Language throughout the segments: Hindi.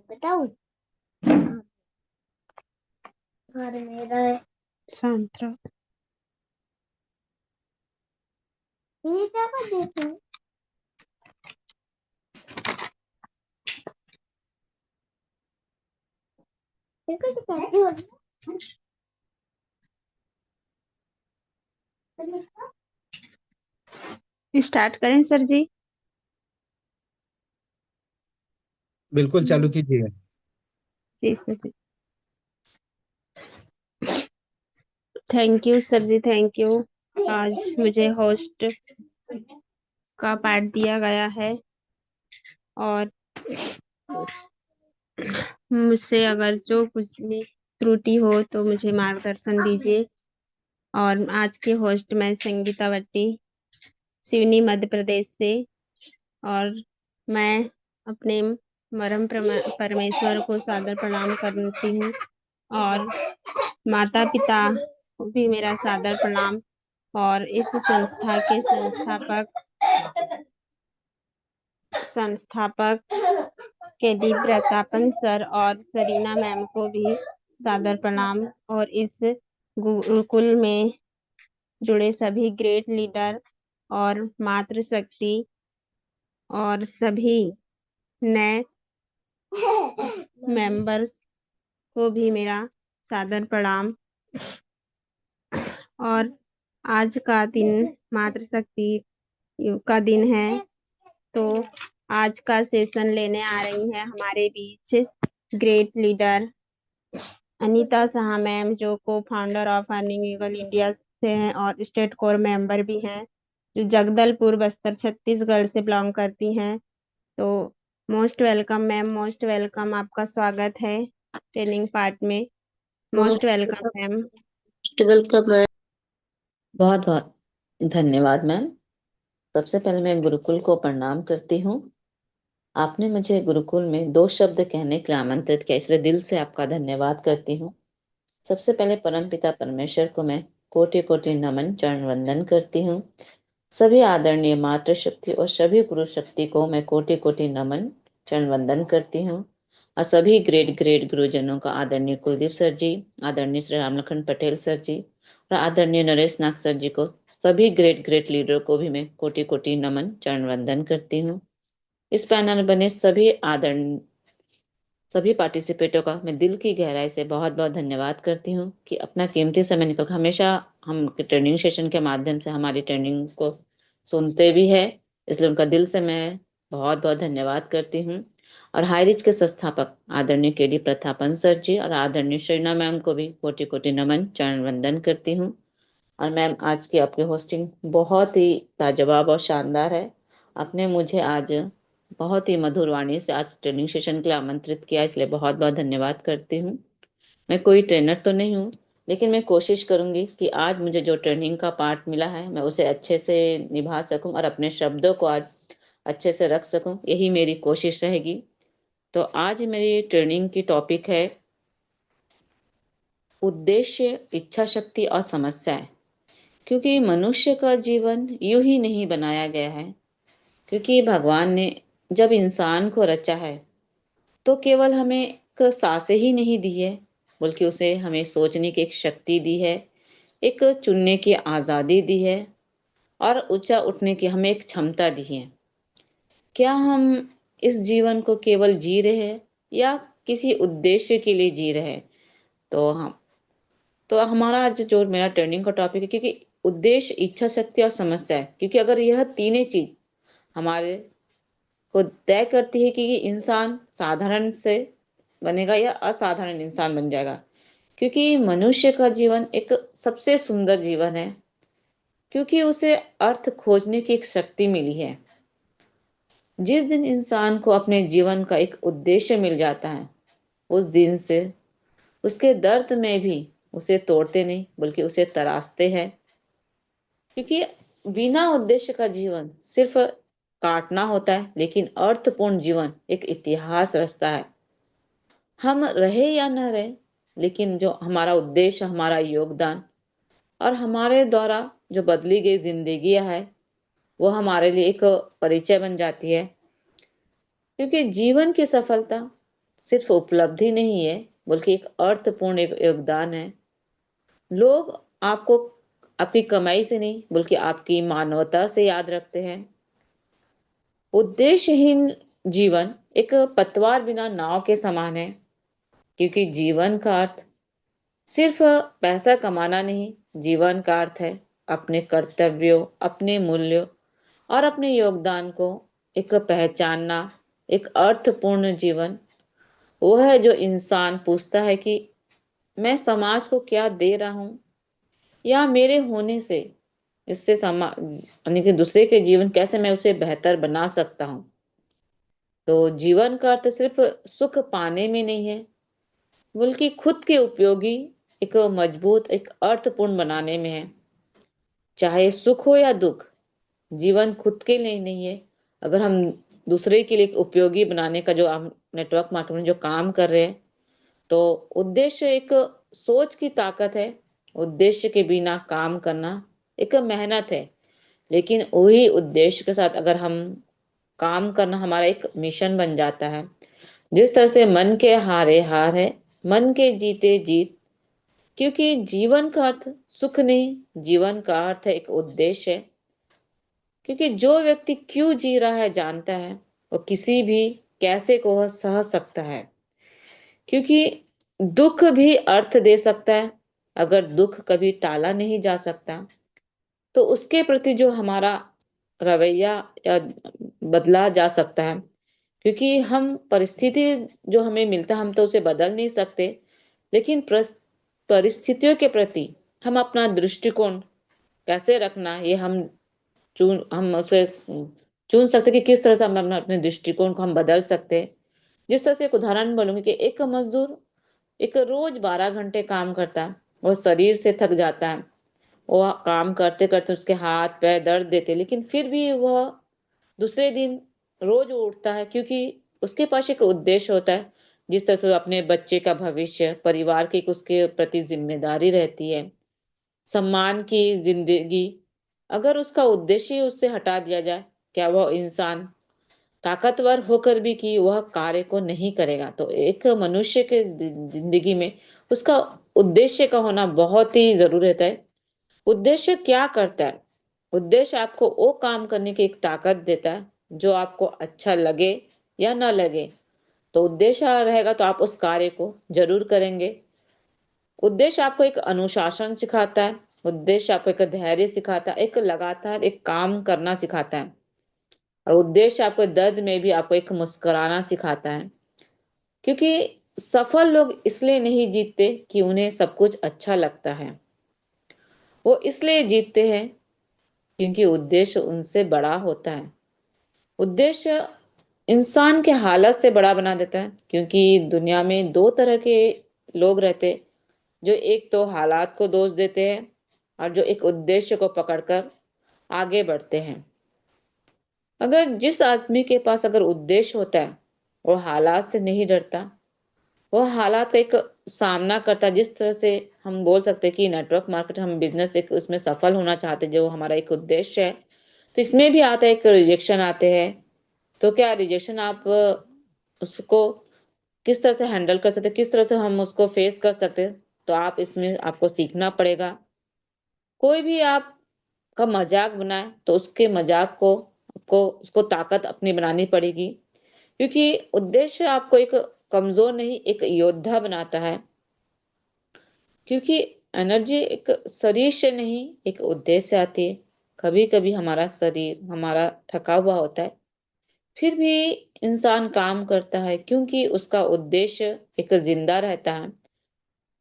बताओ। घर मेरा है। शांत रहो। ये क्या कर देते हो? देखो तो कैसे हो रहा है। स्टार्ट करें सर जी? बिल्कुल चालू कीजिए। जी sir ji. Thank you sir ji, thank you. आज मुझे होस्ट का पार्ट दिया गया है और मुझसे अगर जो कुछ भी त्रुटि हो तो मुझे मार्गदर्शन दीजिए। और आज के होस्ट मैं संगीता वट्टी, सिवनी मध्य प्रदेश से। और मैं अपने परमेश्वर को सादर प्रणाम करती हूँ और माता पिता को भी मेरा सादर प्रणाम। और इस संस्था के संस्थापक के डी प्रतापन सर और सरीना मैम को भी सादर प्रणाम। और इस गुरुकुल में जुड़े सभी ग्रेट लीडर और मातृशक्ति और सभी नए मेंबर्स को भी मेरा सादर प्रणाम। और आज का दिन मातृशक्ति का दिन है, तो आज का सेशन लेने आ रही हैं हमारे बीच great leader Anita Shah ma'am, जो को founder of earning eagle India से हैं और स्टेट कोर मेंबर भी हैं, जो जगदलपुर बस्तर छत्तीसगढ़ से बिलोंग करती हैं। तो most welcome ma'am, most welcome, आपका स्वागत है ट्रेनिंग पार्ट में। Most welcome ma'am. Welcome ma'am. बहुत बहुत धन्यवाद मैम। सबसे पहले मैं गुरुकुल को प्रणाम करती हूँ। आपने मुझे गुरुकुल में 2 शब्द कहने के लिए आमंत्रित किया, इसलिए दिल से आपका धन्यवाद करती हूँ। सबसे पहले परमपिता परमेश्वर को मैं कोटि कोटि नमन चरण वंदन करती हूँ। सभी आदरणीय मातृशक्ति और सभी पुरुष शक्ति को मैं कोटि कोटि नमन चरण वंदन करती हूँ। और सभी ग्रेट ग्रेट गुरुजनों का आदरणीय कुलदीप सर जी, आदरणीय श्री रामलखन पटेल सर जी और आदरणीय नरेश नाग सर जी को, सभी ग्रेट ग्रेट लीडर को भी मैं कोटि कोटि नमन चरण वंदन करती हूँ। इस पैनल बने सभी पार्टिसिपेटों का मैं दिल की गहराई से बहुत बहुत धन्यवाद करती हूँ कि अपना कीमती समय निकल, हमेशा हम ट्रेनिंग सेशन के माध्यम से हमारी ट्रेनिंग को सुनते भी है, इसलिए उनका दिल से मैं बहुत बहुत धन्यवाद करती हूँ। और हाईरिच के संस्थापक आदरणीय के डी प्रतापन सर जी और आदरणीय शरीना मैम को भी कोटि कोटि नमन चरण वंदन करती हूँ। और मैम, आज की आपकी होस्टिंग बहुत ही लाजवाब और शानदार है। आपने मुझे आज बहुत ही मधुर वाणी से आज ट्रेनिंग सेशन के लिए आमंत्रित किया, इसलिए बहुत बहुत धन्यवाद करती हूँ। मैं कोई ट्रेनर तो नहीं हूँ, लेकिन मैं कोशिश करूंगी कि आज मुझे जो ट्रेनिंग का पार्ट मिला है मैं उसे अच्छे से निभा सकूं और अपने शब्दों को आज अच्छे से रख सकूं, यही मेरी कोशिश रहेगी। तो आज मेरी ट्रेनिंग की टॉपिक है उद्देश्य, इच्छा शक्ति और समस्याएं। क्योंकि मनुष्य का जीवन यूं ही नहीं बनाया गया है, क्योंकि भगवान ने जब इंसान को रचा है तो केवल हमें एक सांसें ही नहीं दी है, बल्कि उसे हमें सोचने की एक शक्ति दी है, एक चुनने की आज़ादी दी है और ऊंचा उठने की हमें एक क्षमता दी है। क्या हम इस जीवन को केवल जी रहे हैं या किसी उद्देश्य के लिए जी रहे हैं? तो हमारा आज जो मेरा ट्रेनिंग का टॉपिक है, क्योंकि उद्देश्य, इच्छा शक्ति और समस्या है, क्योंकि अगर यह तीनों चीज हमारे को तय करती है कि ये इंसान साधारण से बनेगा या असाधारण इंसान बन जाएगा। क्योंकि मनुष्य का जीवन एक सबसे सुंदर जीवन है, क्योंकि उसे अर्थ खोजने की एक शक्ति मिली है। जिस दिन इंसान को अपने जीवन का एक उद्देश्य मिल जाता है, उस दिन से उसके दर्द में भी उसे तोड़ते नहीं बल्कि उसे तराशते हैं। क्योंकि बिना उद्देश्य का जीवन सिर्फ काटना होता है, लेकिन अर्थपूर्ण जीवन एक इतिहास रचता है। हम रहे या न रहे, लेकिन जो हमारा उद्देश्य, हमारा योगदान और हमारे द्वारा जो बदली गई जिंदगियां है, वो हमारे लिए एक परिचय बन जाती है। क्योंकि जीवन की सफलता सिर्फ उपलब्धि नहीं है, बल्कि एक अर्थपूर्ण एक योगदान है। लोग आपको आपकी कमाई से नहीं, बल्कि आपकी मानवता से याद रखते हैं। उद्देश्यहीन जीवन एक पतवार बिना नाव के समान है, क्योंकि जीवन का अर्थ सिर्फ पैसा कमाना नहीं, जीवन का अर्थ है अपने कर्तव्यों, अपने मूल्यों और अपने योगदान को एक पहचानना। एक अर्थपूर्ण जीवन वो है जो इंसान पूछता है कि मैं समाज को क्या दे रहा हूँ, या मेरे होने से इससे समाज यानी कि दूसरे के जीवन कैसे मैं उसे बेहतर बना सकता हूँ। तो जीवन का अर्थ सिर्फ सुख पाने में नहीं है, बल्कि खुद के उपयोगी एक मजबूत एक अर्थपूर्ण बनाने में है। चाहे सुख हो या दुख, जीवन खुद के लिए नहीं है। अगर हम दूसरे के लिए एक उपयोगी बनाने का जो हम नेटवर्क मार्केटिंग में जो काम कर रहे हैं, तो उद्देश्य एक सोच की ताकत है। उद्देश्य के बिना काम करना एक मेहनत है, लेकिन वही उद्देश्य के साथ अगर हम काम करना हमारा एक मिशन बन जाता है। जिस तरह से मन के हारे हार है, मन के जीते जीत। क्योंकि जीवन का अर्थ सुख नहीं, जीवन का अर्थ है एक उद्देश्य है। क्योंकि जो व्यक्ति क्यों जी रहा है जानता है, वो किसी भी कैसे को वह सह सकता है। क्योंकि दुख भी अर्थ दे सकता है। अगर दुख कभी टाला नहीं जा सकता, तो उसके प्रति जो हमारा रवैया या बदला जा सकता है। क्योंकि हम परिस्थिति जो हमें मिलता है हम तो उसे बदल नहीं सकते, लेकिन परिस्थितियों के प्रति हम अपना दृष्टिकोण कैसे रखना, ये हम उसे चुन सकते कि किस तरह से हम अपने दृष्टिकोण को हम बदल सकते। जिस तरह से एक उदाहरण बोलूंगी कि एक मजदूर एक रोज 12 घंटे काम करता है, वो शरीर से थक जाता है, वो काम करते करते उसके हाथ पैर दर्द देते, लेकिन फिर भी वह दूसरे दिन रोज उठता है, क्योंकि उसके पास एक उद्देश्य होता है। जिस तरह से अपने बच्चे का भविष्य, परिवार की उसके प्रति जिम्मेदारी रहती है, सम्मान की जिंदगी। अगर उसका उद्देश्य ही उससे हटा दिया जाए, क्या वह इंसान ताकतवर होकर भी कि वह कार्य को नहीं करेगा। तो एक मनुष्य के जिंदगी में उसका उद्देश्य का होना बहुत ही जरूरी रहता है। उद्देश्य क्या करता है? उद्देश्य आपको वो काम करने की एक ताकत देता है जो आपको अच्छा लगे या ना लगे। तो उद्देश्य रहेगा तो आप उस कार्य को जरूर करेंगे। उद्देश्य आपको एक अनुशासन सिखाता है, उद्देश्य आपको एक धैर्य सिखाता है, एक लगातार एक काम करना सिखाता है। और उद्देश्य आपको दर्द में भी आपको एक मुस्कुराना सिखाता है। क्योंकि सफल लोग इसलिए नहीं जीतते कि उन्हें सब कुछ अच्छा लगता है, वो इसलिए जीतते हैं क्योंकि उद्देश्य उनसे बड़ा होता है। उद्देश्य इंसान के हालत से बड़ा बना देता है। क्योंकि दुनिया में दो तरह के लोग रहते हैं, जो एक तो हालात को दोष देते हैं और जो एक उद्देश्य को पकड़कर आगे बढ़ते हैं। अगर जिस आदमी के पास अगर उद्देश्य होता है, वो हालात से नहीं डरता, वो हालात का एक सामना करता। जिस तरह से हम बोल सकते हैं कि नेटवर्क मार्केट हम बिजनेस एक उसमें सफल होना चाहते हैं, जो हमारा एक उद्देश्य है, तो इसमें भी आता है एक रिजेक्शन आते हैं। तो क्या रिजेक्शन आप उसको किस तरह से हैंडल कर सकते, किस तरह से हम उसको फेस कर सकते, तो आप इसमें आपको सीखना पड़ेगा। कोई भी आपका मजाक बनाए तो उसके मजाक को आपको उसको ताकत अपनी बनानी पड़ेगी। क्योंकि उद्देश्य आपको एक कमजोर नहीं, एक योद्धा बनाता है। क्योंकि एनर्जी एक शरीर से नहीं, एक उद्देश्य से आती है। कभी कभी हमारा शरीर हमारा थका हुआ होता है, फिर भी इंसान काम करता है क्योंकि उसका उद्देश्य एक जिंदा रहता है।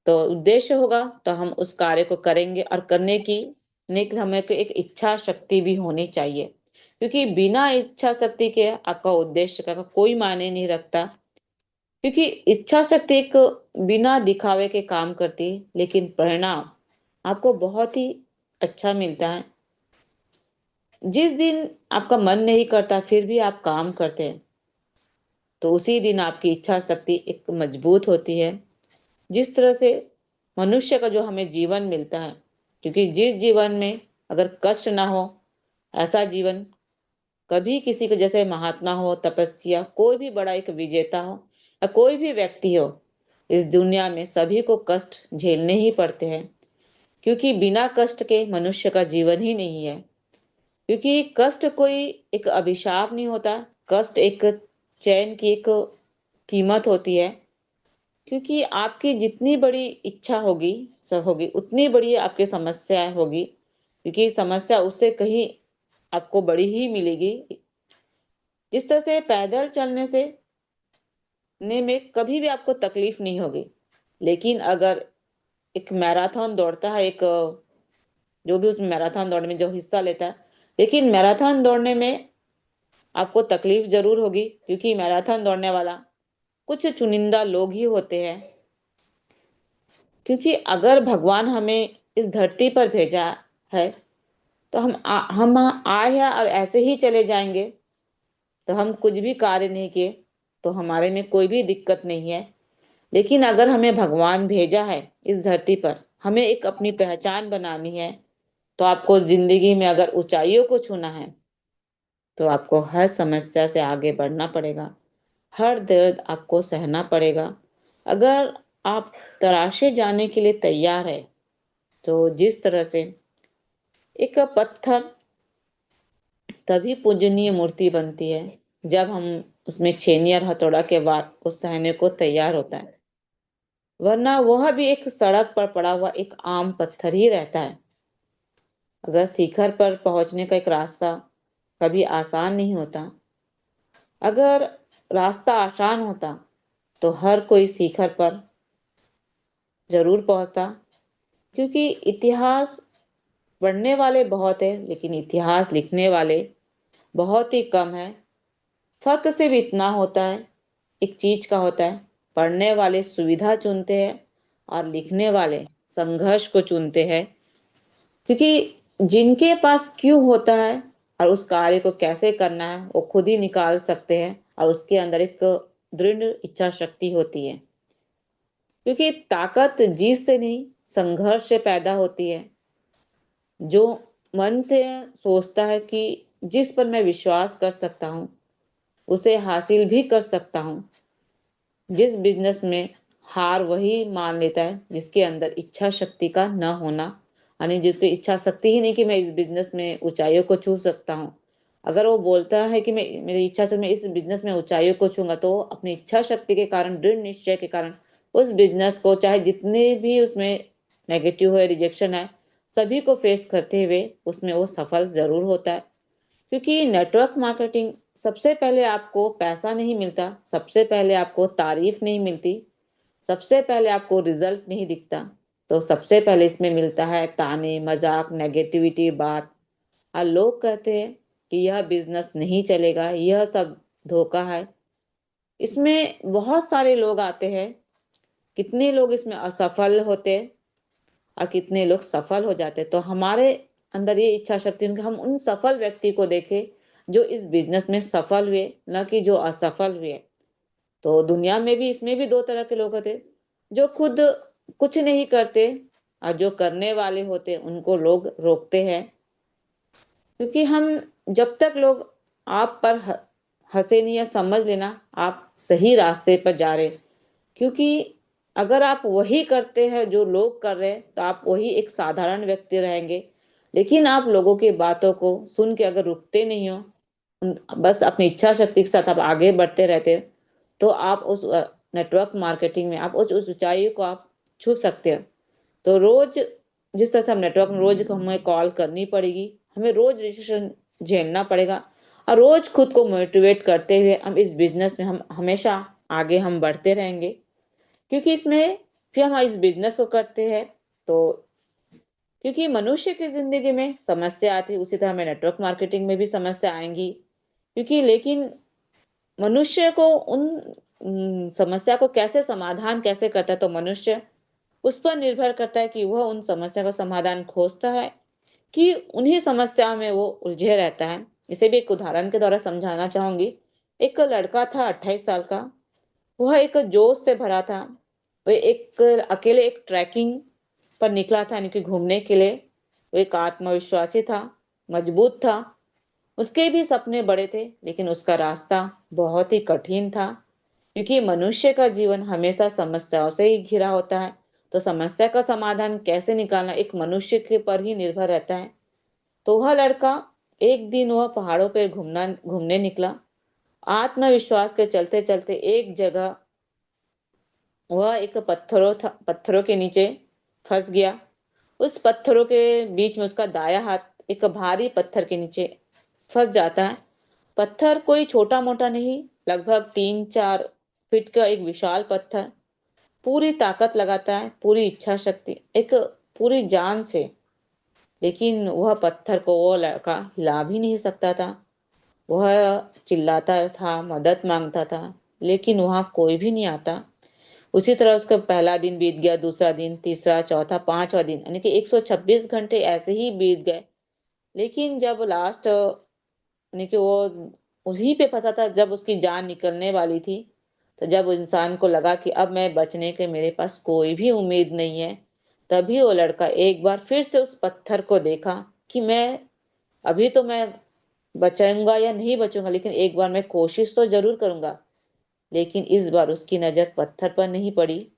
तो उद्देश्य होगा तो हम उस कार्य को करेंगे, और करने की हमें को एक इच्छा शक्ति भी होनी चाहिए। क्योंकि बिना इच्छा शक्ति के आपका उद्देश्य का कोई मायने नहीं रखता। क्योंकि इच्छा शक्ति एक बिना दिखावे के काम करती है, लेकिन परिणाम आपको बहुत ही अच्छा मिलता है। जिस दिन आपका मन नहीं करता फिर भी आप काम करते हैं, तो उसी दिन आपकी इच्छा शक्ति एक मजबूत होती है। जिस तरह से मनुष्य का जो हमें जीवन मिलता है, क्योंकि जिस जीवन में अगर कष्ट ना हो, ऐसा जीवन कभी किसी को, जैसे महात्मा हो, तपस्या, कोई भी बड़ा एक विजेता हो या कोई भी व्यक्ति हो, इस दुनिया में सभी को कष्ट झेलने ही पड़ते हैं, क्योंकि बिना कष्ट के मनुष्य का जीवन ही नहीं है। क्योंकि कष्ट कोई एक अभिशाप नहीं होता, कष्ट एक चैन की एक कीमत होती है। क्योंकि आपकी जितनी बड़ी इच्छा होगी सब होगी, उतनी बड़ी आपकी समस्या होगी, क्योंकि समस्या उससे कहीं आपको बड़ी ही मिलेगी। जिस तरह से पैदल चलने से ने में कभी भी आपको तकलीफ नहीं होगी, लेकिन अगर एक मैराथन दौड़ता है, एक जो भी उस मैराथन दौड़ में जो हिस्सा लेता है, लेकिन मैराथन दौड़ने में आपको तकलीफ जरूर होगी, क्योंकि मैराथन दौड़ने वाला कुछ चुनिंदा लोग ही होते हैं। क्योंकि अगर भगवान हमें इस धरती पर भेजा है तो हम आए हैं और ऐसे ही चले जाएंगे, तो हम कुछ भी कार्य नहीं किए तो हमारे में कोई भी दिक्कत नहीं है। लेकिन अगर हमें भगवान भेजा है इस धरती पर, हमें एक अपनी पहचान बनानी है, तो आपको जिंदगी में अगर ऊंचाइयों को छूना है तो आपको हर समस्या से आगे बढ़ना पड़ेगा, हर दर्द आपको सहना पड़ेगा। अगर आप तराशे जाने के लिए तैयार है, तो जिस तरह से एक पत्थर तभी पूजनीय मूर्ति बनती है जब हम उसमें छेनी और हथौड़ा के वार को सहने को तैयार होता है, वरना वह भी एक सड़क पर पड़ा हुआ एक आम पत्थर ही रहता है। अगर शिखर पर पहुंचने का एक रास्ता कभी आसान नहीं होता, अगर रास्ता आसान होता तो हर कोई शिखर पर जरूर पहुंचता। क्योंकि इतिहास पढ़ने वाले बहुत है, लेकिन इतिहास लिखने वाले बहुत ही कम है। फर्क सिर्फ इतना होता है, एक चीज का होता है, पढ़ने वाले सुविधा चुनते हैं और लिखने वाले संघर्ष को चुनते हैं। क्योंकि जिनके पास क्यों होता है और उस कार्य को कैसे करना है वो खुद ही निकाल सकते हैं, और उसके अंदर एक दृढ़ इच्छा शक्ति होती है। क्योंकि ताकत जीत से नहीं, संघर्ष से पैदा होती है। जो मन से सोचता है कि जिस पर मैं विश्वास कर सकता हूँ उसे हासिल भी कर सकता हूँ। जिस बिजनेस में हार वही मान लेता है जिसके अंदर इच्छा शक्ति का न होना, यानी जिसकी इच्छा शक्ति ही नहीं कि मैं इस बिजनेस में ऊंचाइयों को छू सकता हूँ। अगर वो बोलता है कि मैं मेरी इच्छा से मैं इस बिजनेस में ऊंचाइयों को छूंगा, तो वो अपनी इच्छा शक्ति के कारण, दृढ़ निश्चय के कारण उस बिजनेस को, चाहे जितने भी उसमें नेगेटिव है, रिजेक्शन है, सभी को फेस करते हुए उसमें वो सफल जरूर होता है। क्योंकि नेटवर्क मार्केटिंग, सबसे पहले आपको पैसा नहीं मिलता, सबसे पहले आपको तारीफ नहीं मिलती, सबसे पहले आपको रिजल्ट नहीं दिखता, तो सबसे पहले इसमें मिलता है ताने, मजाक, नेगेटिविटी बात। और लोग कहते हैं कि यह बिजनेस नहीं चलेगा, यह सब धोखा है। इसमें बहुत सारे लोग आते हैं, कितने लोग इसमें असफल होते हैं और कितने लोग सफल हो जाते। तो हमारे अंदर ये इच्छा शक्ति है कि हम उन सफल व्यक्ति को देखें जो इस बिजनेस में सफल हुए, न कि जो असफल हुए। तो दुनिया में भी, इसमें भी दो तरह के लोग होते, जो खुद कुछ नहीं करते और जो करने वाले होते उनको लोग रोकते हैं। क्योंकि हम, जब तक लोग आप पर हंसे नहीं या समझ लेना आप सही रास्ते पर जा रहे। क्योंकि अगर आप वही करते हैं जो लोग कर रहे हैं तो आप वही एक साधारण व्यक्ति रहेंगे। लेकिन आप लोगों की बातों को सुन के अगर रुकते नहीं हो, बस अपनी इच्छा शक्ति के साथ आप आगे बढ़ते रहते हो, तो आप उस नेटवर्क मार्केटिंग में आप उस ऊंचाई को आप छू सकते हो। तो रोज जिस तरह से हम नेटवर्क में रोज हमें कॉल करनी पड़ेगी, हमें रोज रजिस्ट्रेशन झेलना पड़ेगा, और रोज खुद को मोटिवेट करते हुए हम इस बिजनेस में हम हमेशा आगे हम बढ़ते रहेंगे। क्योंकि इसमें फिर हम इस बिजनेस को करते हैं तो, क्योंकि मनुष्य की जिंदगी में समस्या आती है, उसी तरह हमें नेटवर्क मार्केटिंग में भी समस्या आएंगी। क्योंकि लेकिन मनुष्य को उन समस्या को कैसे समाधान कैसे करता है, तो मनुष्य उस पर निर्भर करता है कि वह उन समस्या का समाधान खोजता है कि उन्हीं समस्याओं में वो उलझे रहता है। इसे भी एक उदाहरण के द्वारा समझाना चाहूंगी। एक लड़का था 28 साल का, वह एक जोश से भरा था। वह एक अकेले एक ट्रैकिंग पर निकला था, यानी कि घूमने के लिए। वो एक आत्मविश्वासी था, मजबूत था। उसके भी सपने बड़े थे, लेकिन उसका रास्ता बहुत ही कठिन था, क्योंकि मनुष्य का जीवन हमेशा समस्याओं से ही घिरा होता है। तो समस्या का समाधान कैसे निकालना एक मनुष्य के पर ही निर्भर रहता है। तो वह लड़का, एक दिन वह पहाड़ों पर घूमने निकला। आत्मविश्वास के चलते चलते एक जगह वह एक पत्थरों के नीचे फंस गया। उस पत्थरों के बीच में उसका दायां हाथ एक भारी पत्थर के नीचे फंस जाता है। पत्थर कोई छोटा मोटा नहीं, लगभग 3-4 फीट का एक विशाल पत्थर। पूरी ताकत लगाता है, पूरी इच्छा शक्ति, एक पूरी जान से, लेकिन वह पत्थर को वो लड़का हिला भी नहीं सकता था। वह चिल्लाता था, मदद मांगता था, लेकिन वहां कोई भी नहीं आता। उसी तरह उसका पहला दिन बीत गया, दूसरा दिन, तीसरा, चौथा, पांचवा दिन, यानी कि 126 घंटे ऐसे ही बीत गए। लेकिन जब लास्ट, यानी कि वो उसी पे फंसा था, जब उसकी जान निकलने वाली थी, तो जब इंसान को लगा कि अब मैं बचने के मेरे पास कोई भी उम्मीद नहीं है, तभी वो लड़का एक बार फिर से उस पत्थर को देखा कि मैं अभी तो मैं बचाऊंगा या नहीं बचूंगा, लेकिन एक बार मैं कोशिश तो जरूर करूंगा। लेकिन इस बार उसकी नजर पत्थर पर नहीं पड़ी,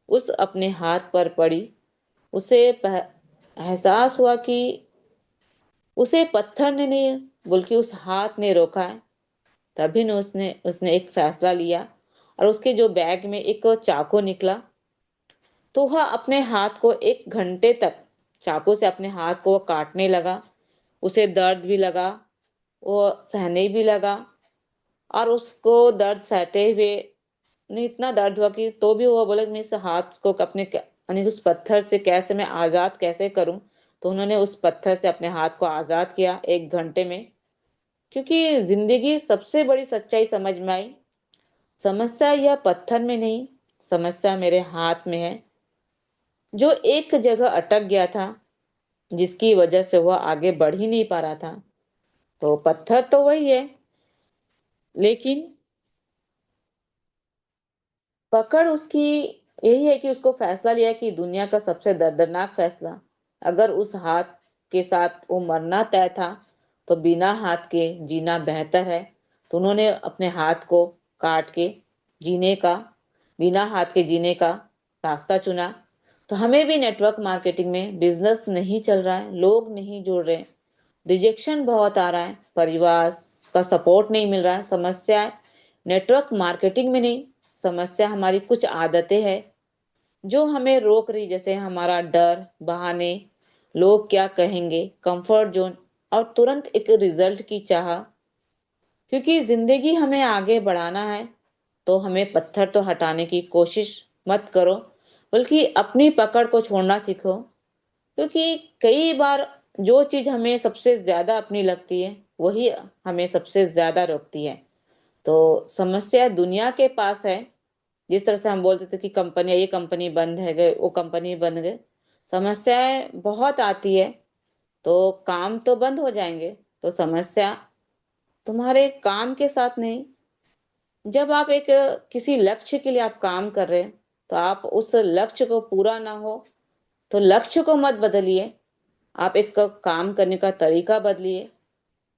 उस अपने हाथ पर पड़ी। उसे एहसास हुआ कि उसे पत्थर ने नहीं बल्कि उस हाथ ने रोका है। तभी न उसने उसने एक फैसला लिया, और उसके जो बैग में एक चाकू निकला, तो वह अपने हाथ को 1 घंटे तक चाकू से अपने हाथ को वो काटने लगा। उसे दर्द भी लगा, वो सहने भी लगा, और उसको दर्द सहते हुए नहीं, इतना दर्द हुआ कि तो भी वो बोले मैं इस हाथ को अपने यानी उस पत्थर से कैसे मैं आजाद कैसे करूं। तो उन्होंने उस पत्थर से अपने हाथ को आजाद किया 1 घंटे में। क्योंकि जिंदगी सबसे बड़ी सच्चाई समझ में आई, समस्या यह पत्थर में नहीं, समस्या मेरे हाथ में है, जो एक जगह अटक गया था, जिसकी वजह से वह आगे बढ़ ही नहीं पा रहा था। तो पत्थर तो वही है, लेकिन पकड़ उसकी यही है कि उसको फैसला लिया कि दुनिया का सबसे दर्दनाक फैसला, अगर उस हाथ के साथ वो मरना तय था, तो बिना हाथ के जीना बेहतर है। तो उन्होंने अपने हाथ को काट के जीने का, बिना हाथ के जीने का रास्ता चुना। तो हमें भी नेटवर्क मार्केटिंग में बिजनेस नहीं चल रहा है, लोग नहीं जुड़ रहे, रिजेक्शन बहुत आ रहा है, परिवार का सपोर्ट नहीं मिल रहा है। समस्या नेटवर्क मार्केटिंग में नहीं, समस्या हमारी कुछ आदतें हैं जो हमें रोक रही, जैसे हमारा डर, बहाने, लोग क्या कहेंगे, कंफर्ट जोन, और तुरंत एक रिजल्ट की चाह। क्योंकि जिंदगी हमें आगे बढ़ाना है, तो हमें पत्थर तो हटाने की कोशिश मत करो, बल्कि अपनी पकड़ को छोड़ना सीखो। क्योंकि कई बार जो चीज हमें सबसे ज्यादा अपनी लगती है, वही हमें सबसे ज्यादा रोकती है। तो समस्या दुनिया के पास है। जिस तरह से हम बोलते थे कि कंपनी, ये कंपनी बंद है गए, वो कंपनी बंद गए, समस्याएं बहुत आती है, तो काम तो बंद हो जाएंगे। तो समस्या तुम्हारे काम के साथ नहीं, जब आप एक किसी लक्ष्य के लिए आप काम कर रहे हैं, तो आप उस लक्ष्य को पूरा ना हो, तो लक्ष्य को मत बदलिए, आप एक काम करने का तरीका बदलिए।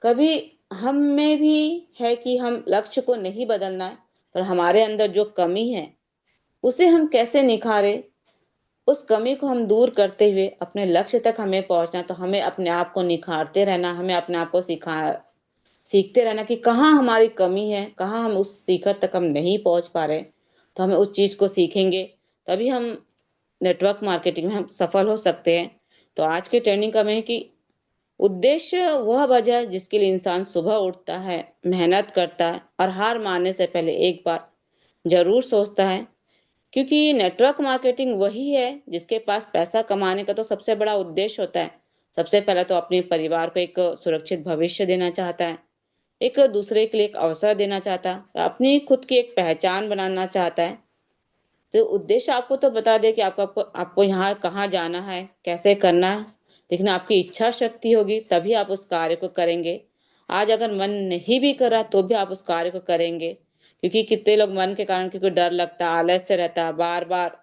कभी हम में भी है कि हम लक्ष्य को नहीं बदलना है, पर हमारे अंदर जो कमी है उसे हम कैसे निखारे, उस कमी को हम दूर करते हुए अपने लक्ष्य तक हमें पहुंचना। तो हमें अपने आप को निखारते रहना, हमें अपने आप को सीखते रहना कि कहाँ हमारी कमी है, कहाँ हम उस शिखर तक हम नहीं पहुंच पा रहे। तो हमें उस चीज को सीखेंगे, तभी हम नेटवर्क मार्केटिंग में हम सफल हो सकते हैं। तो आज की ट्रेनिंग का है कि उद्देश्य वह वजह है जिसके लिए इंसान सुबह उठता है, मेहनत करता है, और हार मानने से पहले एक बार जरूर सोचता है। क्योंकि नेटवर्क मार्केटिंग वही है जिसके पास पैसा कमाने का तो सबसे बड़ा उद्देश्य होता है। सबसे पहले तो अपने परिवार को एक सुरक्षित भविष्य देना चाहता है, एक दूसरे के लिए एक अवसर देना चाहता है, अपनी खुद की एक पहचान बनाना चाहता है। तो उद्देश्य आपको तो बता दे कि आपको आपको यहाँ कहाँ जाना है, कैसे करना है, लेकिन आपकी इच्छा शक्ति होगी तभी आप उस कार्य को करेंगे। आज अगर मन नहीं भी कर रहा तो भी आप उस कार्य को करेंगे। क्योंकि कितने लोग मन के कारण, क्योंकि डर लगता है, आलस्य रहता है, बार बार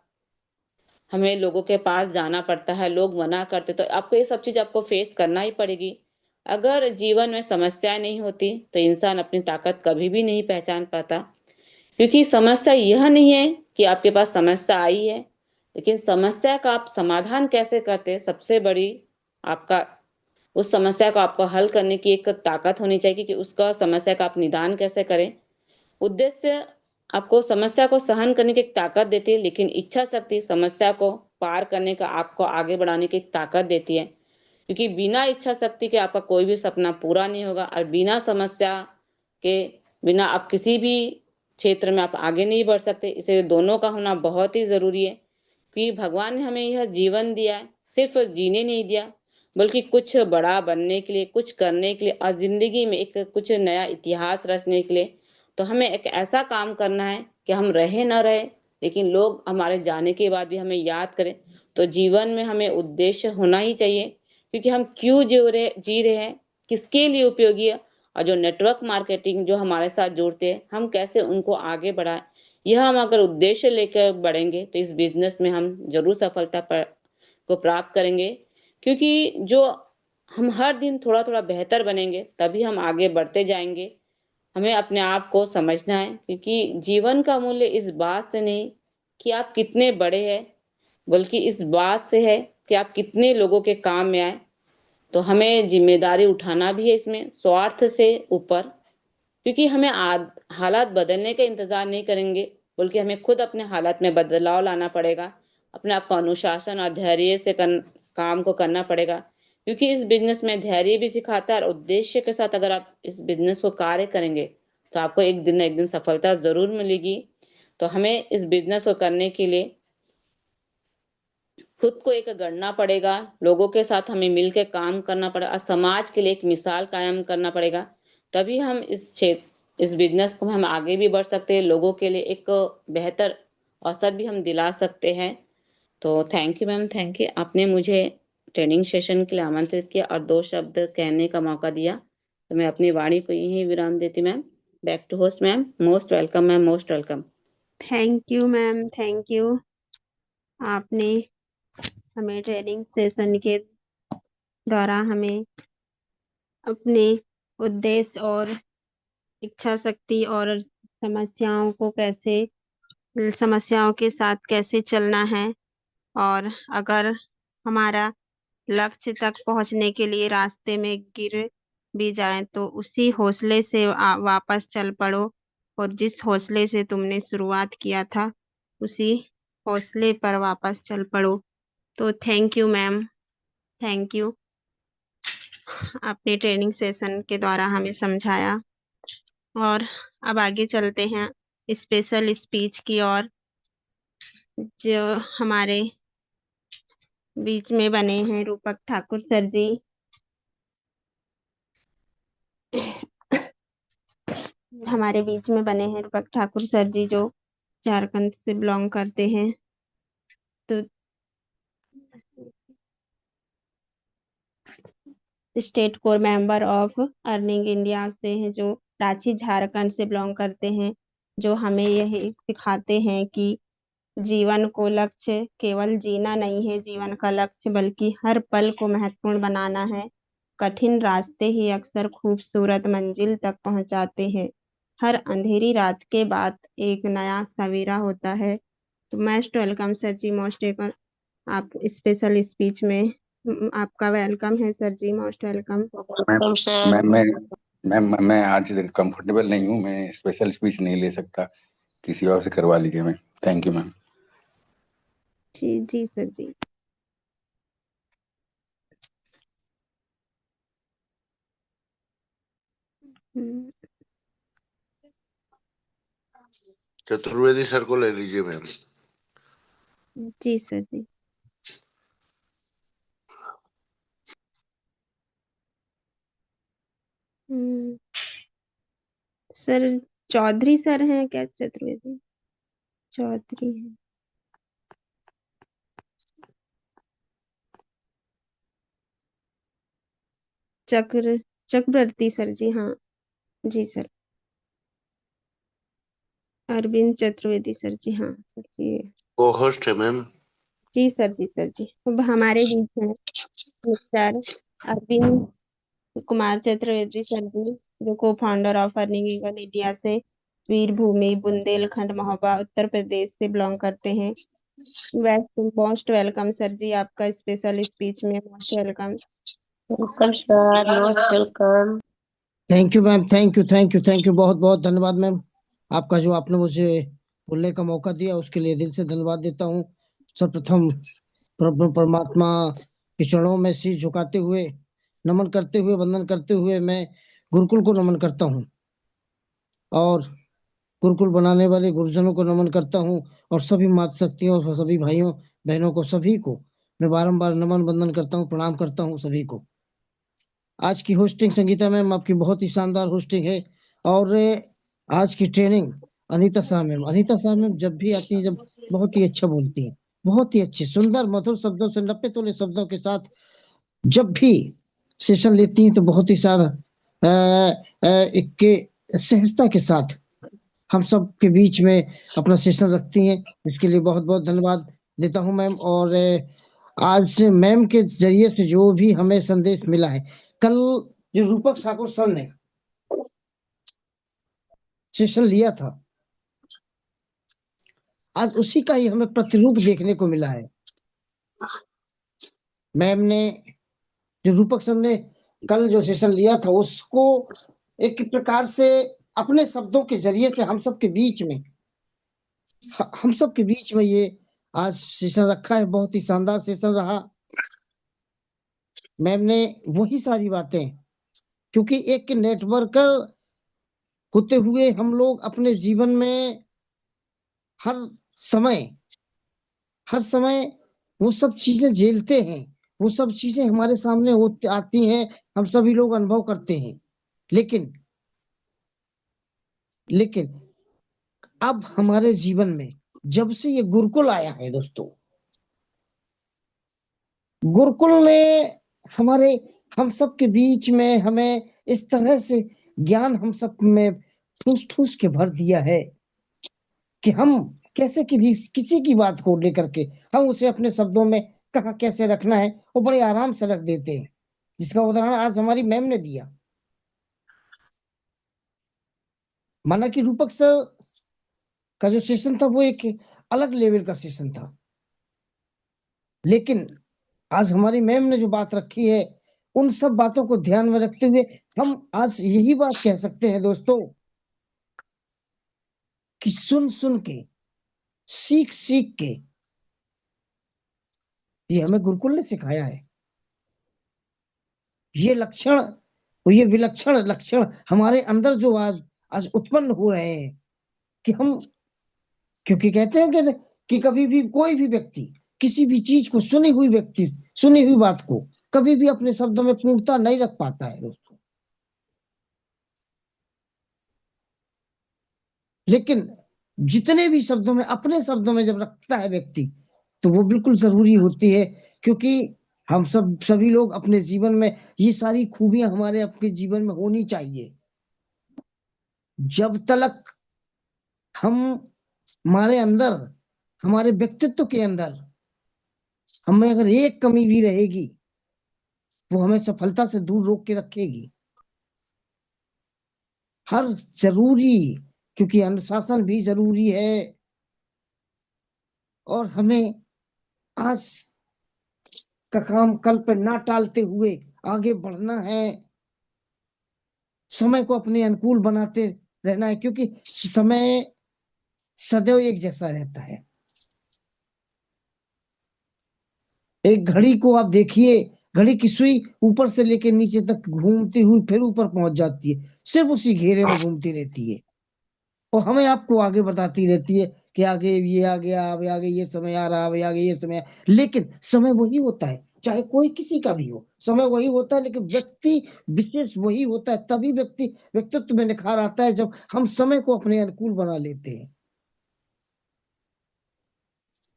हमें लोगों के पास जाना पड़ता है, लोग मना करते, तो आपको ये सब चीज आपको फेस करना ही पड़ेगी। अगर जीवन में समस्याएं नहीं होती तो इंसान अपनी ताकत कभी भी नहीं पहचान पाता, क्योंकि समस्या यह नहीं है कि आपके पास समस्या आई है, लेकिन समस्या का आप समाधान कैसे करते हैं, सबसे बड़ी आपका उस समस्या को आपको हल करने की एक ताकत होनी चाहिए कि उसका समस्या का आप निदान कैसे करें। उद्देश्य आपको समस्या को सहन करने की एक ताकत देती है, लेकिन इच्छा शक्ति समस्या को पार करने का आपको आगे बढ़ाने की एक ताकत देती है, क्योंकि बिना इच्छा शक्ति के आपका कोई भी सपना पूरा नहीं होगा और बिना समस्या के बिना आप किसी भी क्षेत्र में आप आगे नहीं बढ़ सकते। इसलिए दोनों का होना बहुत ही जरूरी है कि भगवान ने हमें यह जीवन दिया है, सिर्फ जीने नहीं दिया बल्कि कुछ बड़ा बनने के लिए, कुछ करने के लिए और जिंदगी में एक कुछ नया इतिहास रचने के लिए। तो हमें एक ऐसा काम करना है कि हम रहे ना रहे, लेकिन लोग हमारे जाने के बाद भी हमें याद करें। तो जीवन में हमें उद्देश्य होना ही चाहिए, क्योंकि हम क्यों जी रहे हैं, किसके लिए उपयोगी है, और जो नेटवर्क मार्केटिंग जो हमारे साथ जुड़ते हैं हम कैसे उनको आगे बढ़ाएं। यह हम अगर उद्देश्य लेकर बढ़ेंगे तो इस बिजनेस में हम जरूर सफलता को प्राप्त करेंगे, क्योंकि जो हम हर दिन थोड़ा थोड़ा बेहतर बनेंगे तभी हम आगे बढ़ते जाएंगे। हमें अपने आप को समझना है, क्योंकि जीवन का मूल्य इस बात से नहीं कि आप कितने बड़े हैं, बल्कि इस बात से है कि आप कितने लोगों के काम में आए। तो हमें जिम्मेदारी उठाना भी है इसमें, स्वार्थ से ऊपर, क्योंकि हमें हालात बदलने का इंतजार नहीं करेंगे, बल्कि हमें खुद अपने हालात में बदलाव लाना पड़ेगा। अपने आप को अनुशासन और धैर्य से काम को करना पड़ेगा, क्योंकि इस बिजनेस में धैर्य भी सिखाता है और उद्देश्य के साथ अगर आप इस बिजनेस को कार्य करेंगे तो आपको एक दिन न एक दिन सफलता जरूर मिलेगी। तो हमें इस बिजनेस को करने के लिए खुद को एक गढ़ना पड़ेगा, लोगों के साथ हमें मिलकर काम करना पड़ेगा और समाज के लिए एक मिसाल कायम करना पड़ेगा। तभी हम इस बिजनेस को हम आगे भी बढ़ सकते हैं, लोगों के लिए एक बेहतर अवसर भी हम दिला सकते हैं। तो thank you ma'am, thank you, आपने मुझे ट्रेनिंग सेशन के लिए आमंत्रित किया और 2 शब्द कहने का मौका दिया। तो मैं अपनी वाणी को यहीं विराम देती ma'am. Back to host ma'am. Most welcome ma'am, most welcome. Thank you ma'am, thank you. आपने हमें ट्रेनिंग सेशन के द्वारा हमें अपने उद्देश्य और इच्छा शक्ति और समस्याओं के साथ कैसे चलना है, और अगर हमारा लक्ष्य तक पहुंचने के लिए रास्ते में गिर भी जाए तो उसी हौसले से वापस चल पड़ो, और जिस हौसले से तुमने शुरुआत किया था उसी हौसले पर वापस चल पड़ो। तो thank you ma'am, thank you. आपने ट्रेनिंग सेशन के द्वारा हमें समझाया, और अब आगे चलते हैं स्पेशल स्पीच की ओर, जो हमारे बीच में बने हैं रूपक ठाकुर सर जी। हमारे बीच में बने हैं रूपक ठाकुर सर जी, जो झारखंड से बिलोंग करते हैं। तो state core member of earning India से हैं, जो रांची झारखंड से बिलोंग करते हैं, जो हमें यह सिखाते हैं कि जीवन को लक्ष्य केवल जीना नहीं है जीवन का लक्ष्य, बल्कि हर पल को महत्वपूर्ण बनाना है। कठिन रास्ते ही अक्सर खूबसूरत मंजिल तक पहुंचाते हैं। हर अंधेरी रात के बाद एक नया सवेरा होता है। तो most welcome sir ji, most welcome. आप स्पेशल स्पीच में आपका वेलकम है सर जी, मोस्ट वेलकम। मैं आज कंफर्टेबल नहीं हूँ, मैं स्पेशल स्पीच नहीं ले सकता, किसी और से करवा लीजिए मैम। Thank you ma'am. जी जी सर जी। चतुर्वेदी सर को ले लीजिए मैम। जी सर जी। सर चौधरी सर हैं क्या? चतुर्वेदी चौधरी है। चक्रवर्ती सर जी, हाँ जी सर। अरविंद चतुर्वेदी सर जी, हाँ सर जी। को होस्ट है मैम। जी सर जी, सर जी। अब हमारे बीच में मिस्टर अरविंद कुमार चतुर्वेदी सर जी, जो को founder of earning eagle India से वीरभूमि बुंदेलखंड महोबा उत्तर प्रदेश से बिलोंग करते हैं। मोस्ट वेलकम सर जी, आपका स्पेशल स्पीच में most welcome. Welcome sir, most welcome. Thank you ma'am, thank you thank you thank you, बहुत बहुत धन्यवाद मैम। आपका जो आपने मुझे बोलने का मौका दिया उसके लिए दिल से धन्यवाद देता हूँ। सर्वप्रथम प्रभु परमात्मा के चरणों में सिर झुकाते हुए, नमन करते हुए, वंदन करते हुए मैं गुरुकुल को नमन करता हूँ और गुरुकुल बनाने वाले गुरुजनों को नमन करता हूँ और सभी मातृशक्तियों और सभी भाइयों बहनों को, सभी को मैं बारंबार नमन वंदन करता हूँ, प्रणाम करता हूँ सभी को। आज की होस्टिंग संगीता मैम आपकी बहुत ही शानदार होस्टिंग है और आज की ट्रेनिंग अनीता शाह मैम जब भी आती है जब बहुत ही अच्छा बोलती है, बहुत ही अच्छे सुंदर मधुर शब्दों से 90 तोले शब्दों के साथ जब भी सेशन लेती हैं तो बहुत ही सारा एक सहजता के साथ हम सब के बीच में अपना सेशन रखती हैं, इसके लिए बहुत बहुत धन्यवाद देता हूं मैम। और आज से मैम के जरिए से जो भी हमें संदेश मिला है, कल जो रूपक ठाकुर सर ने सेशन लिया था, आज उसी का ही हमें प्रतिरूप देखने को मिला है। मैम ने जो रूपक सर ने कल जो सेशन लिया था उसको एक प्रकार से अपने शब्दों के जरिए से हम सब के बीच में ये आज सेशन रखा है। बहुत ही शानदार सेशन रहा। मैम ने वही सारी बातें, क्योंकि एक नेटवर्कर होते हुए हम लोग अपने जीवन में हर समय वो सब चीजें झेलते हैं, वो सब चीजें हमारे सामने आती हैं, हम सभी लोग अनुभव करते हैं। लेकिन अब हमारे जीवन में जब से ये गुरुकुल आया है दोस्तों, गुरुकुल ने हम सब के बीच में हमें इस तरह से ज्ञान हम सब में ठूस ठूस के भर दिया है कि हम कैसे किसी की बात को लेकर के हम उसे अपने शब्दों में कहाँ कैसे रखना है वो बड़े आराम से रख देते हैं, जिसका उदाहरण आज हमारी मैम ने दिया। माना कि रूपक सर का जो सेशन था वो एक अलग लेवल का सेशन था, लेकिन आज हमारी मैम ने जो बात रखी है उन सब बातों को ध्यान में रखते हुए हम आज यही बात कह सकते हैं दोस्तों कि सुन सुन के, सीख सीख के ये हमें गुरुकुल ने सिखाया है। ये विलक्षण लक्षण हमारे अंदर जो आज उत्पन्न हो रहे हैं कि हम, क्योंकि कहते हैं कि कभी भी कोई भी व्यक्ति किसी भी चीज को सुनी हुई बात को कभी भी अपने शब्दों में पूर्णता नहीं रख पाता है दोस्तों। लेकिन जितने भी शब्दों में अपने शब्दों में जब रखता है व्यक्ति तो वो बिल्कुल जरूरी होती है, क्योंकि हम सभी लोग अपने जीवन में ये सारी खूबियां हमारे अपने जीवन में होनी चाहिए। जब तक हमारे अंदर, हमारे व्यक्तित्व के अंदर हमें अगर एक कमी भी रहेगी वो हमें सफलता से दूर रोक के रखेगी। हर जरूरी, क्योंकि अनुशासन भी जरूरी है और हमें आज का काम कल पर ना टालते हुए आगे बढ़ना है, समय को अपने अनुकूल बनाते रहना है, क्योंकि समय सदैव एक जैसा रहता है। एक घड़ी को आप देखिए, घड़ी की सुई ऊपर से लेकर नीचे तक घूमती हुई फिर ऊपर पहुंच जाती है, सिर्फ उसी घेरे में घूमती रहती है और हमें आपको आगे बताती रहती है कि आगे ये आ गया, अब आगे ये समय आ रहा, अब आगे ये समय। लेकिन समय वही होता है, चाहे कोई किसी का भी हो, समय वही होता है, लेकिन व्यक्ति विशेष वही होता है। तभी व्यक्तित्व में निखार आता है जब हम समय को अपने अनुकूल बना लेते हैं।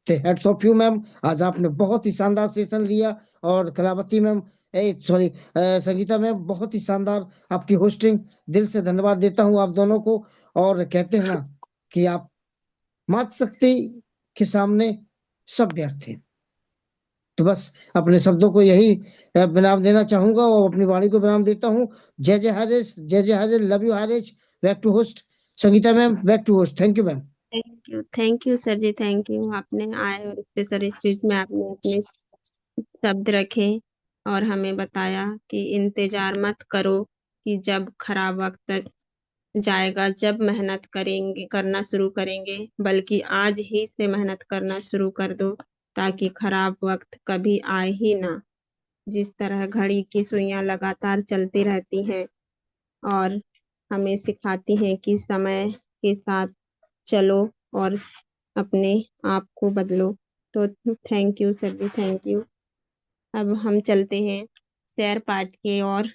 हेड्स ऑफ यू मैम, आज आपने बहुत ही शानदार सेशन लिया और Kalavati ma'am, sorry Sangeeta ma'am, बहुत ही शानदार आपकी होस्टिंग। दिल से धन्यवाद देता हूं आप दोनों को। और कहते हैं ना कि आप मातृशक्ति के सामने सब व्यर्थ हैं। तो बस अपने शब्दों को यही विराम देना चाहूंगा और अपनी वाणी को विराम देता हूँ। जय जय हरीश, जय जय Harish, love you Harish. Back to host Sangeeta ma'am, back to host. Thank you ma'am. Thank you sir ji, thank you. आपने आए और स्पेशल स्पीच में आपने अपने शब्द रखे और हमें बताया कि इंतजार मत करो कि जब खराब वक्त जाएगा, जब मेहनत करेंगे, करना शुरू करेंगे, बल्कि आज ही से मेहनत करना शुरू कर दो ताकि खराब वक्त कभी आए ही ना। जिस तरह घड़ी की सुइयां लगातार चलती रहती हैं और हमें सिखाती हैं कि समय के साथ चलो और अपने आप को बदलो। तो thank you sir ji, thank you. अब हम चलते हैं शेयर पार्ट की ओर,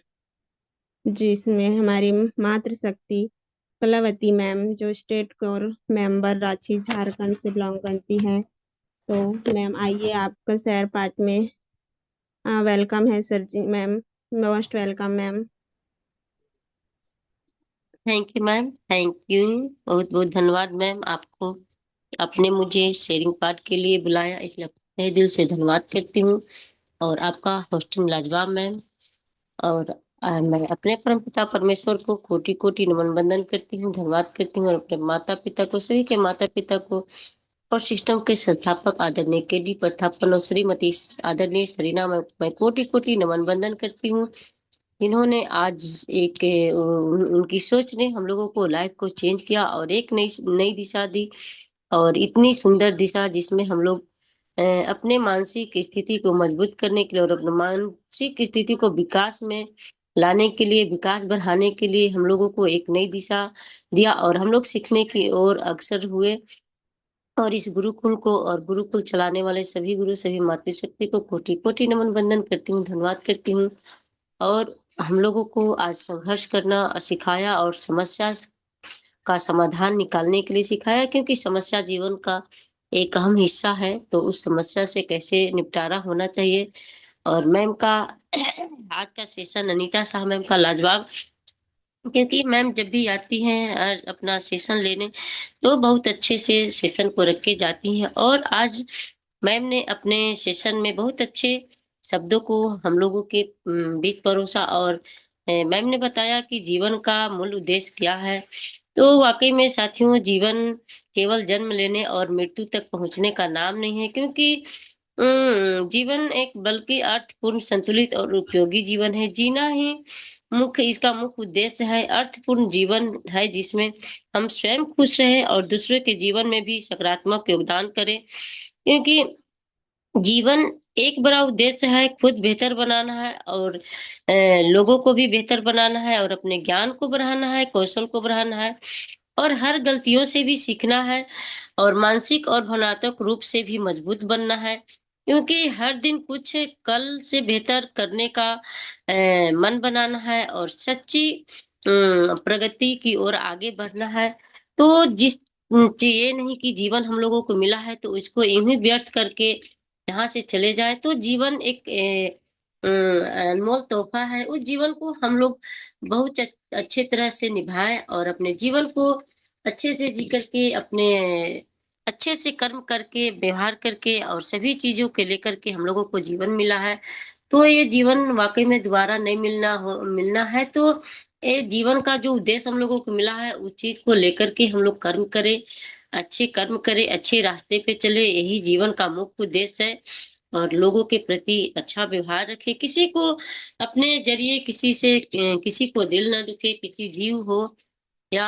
जिसमें हमारी मातृशक्ति कलावती मैम, जो state core member Ranchi Jharkhand से बिलोंग करती हैं। तो मैम आइए, आपका शेयर पार्ट में वेलकम है सर जी। Ma'am most welcome ma'am. Thank you ma'am, thank you. बहुत बहुत धन्यवाद मैम आपको, आपने मुझे शेयरिंग पार्ट के लिए बुलाया, इसलिए तहे दिल से धन्यवाद करती हूँ। और आपका होस्टिंग लाजवाब मैम। और मैं अपने परमपिता परमेश्वर को कोटि कोटि नमन बंदन करती हूँ, धन्यवाद करती हूँ। और अपने माता पिता को, सभी के माता पिता को, और सिस्टम के संस्थापक आदरणीय केडी प्रथापन और श्रीमती आदरणीय सरीना, मैं कोटि कोटि नमन बंदन करती हूँ। इन्होंने आज एक उनकी सोच ने हम लोगों को लाइफ को चेंज किया और एक नई नई दिशा दी। और इतनी सुंदर दिशा जिसमें हम लोग अपने मानसिक स्थिति को मजबूत करने के लिए और अपने मानसिक स्थिति को विकास में लाने के लिए, विकास बढ़ाने के लिए हम लोगों को एक नई दिशा दिया और हम लोग सीखने की ओर अग्रसर हुए। और इस गुरुकुल को और गुरुकुल चलाने वाले सभी गुरु, सभी मातृशक्ति को कोटि कोटि नमन बंदन करती हूँ, धन्यवाद करती हूँ। और हम लोगों को आज संघर्ष करना सिखाया और समस्या का समाधान निकालने के लिए सिखाया, क्योंकि समस्या जीवन का एक अहम हिस्सा है। तो उस समस्या से कैसे निपटारा होना चाहिए। और मैम का आज का सेशन, अनीता शाह मैम का लाजवाब, क्योंकि मैम जब भी आती हैं अपना सेशन लेने तो बहुत अच्छे से सेशन को रख के जाती हैं। और आज मैम ने अपने सेशन में बहुत अच्छे शब्दों को हम लोगों के बीच परोसा। और मैम ने बताया कि जीवन का मूल उद्देश्य क्या है। तो वाकई में साथियों, जीवन केवल जन्म लेने और मृत्यु तक पहुंचने का नाम नहीं है, क्योंकि जीवन एक बल्कि अर्थपूर्ण, संतुलित और उपयोगी जीवन है। जीना ही इसका मुख्य उद्देश्य है। अर्थपूर्ण जीवन है जिसमें हम स्वयं खुश रहे और दूसरों के जीवन में भी सकारात्मक योगदान करें, क्योंकि जीवन एक बड़ा उद्देश्य है, खुद बेहतर बनाना है और लोगों को भी बेहतर बनाना है और अपने ज्ञान को बढ़ाना है, कौशल को बढ़ाना है और हर गलतियों से भी सीखना है और मानसिक और भावनात्मक रूप से भी मजबूत बनना है, क्योंकि हर दिन कुछ कल से बेहतर करने का मन बनाना है और सच्ची प्रगति की ओर आगे बढ़ना है। तो ये नहीं कि जीवन हम लोगों को मिला है तो इसको यूं ही व्यर्थ करके यहाँ से चले जाए। तो जीवन एक अनमोल तोहफा है। उस जीवन को हम लोग बहुत अच्छे तरह से निभाएं और अपने जीवन को अच्छे से जी करके, अपने अच्छे से कर्म करके, व्यवहार करके और सभी चीजों के लेकर के हम लोगों को जीवन मिला है। तो ये जीवन वाकई में दोबारा नहीं मिलना है। तो ये जीवन का जो उद्देश्य हम लोगों को मिला है उस चीज को लेकर के हम लोग कर्म करें, अच्छे कर्म करें, अच्छे रास्ते पे चले, यही जीवन का मुख्य उद्देश्य है। और लोगों के प्रति अच्छा व्यवहार रखे, किसी को अपने जरिए किसी को दिल ना दुखे, किसी जीव हो या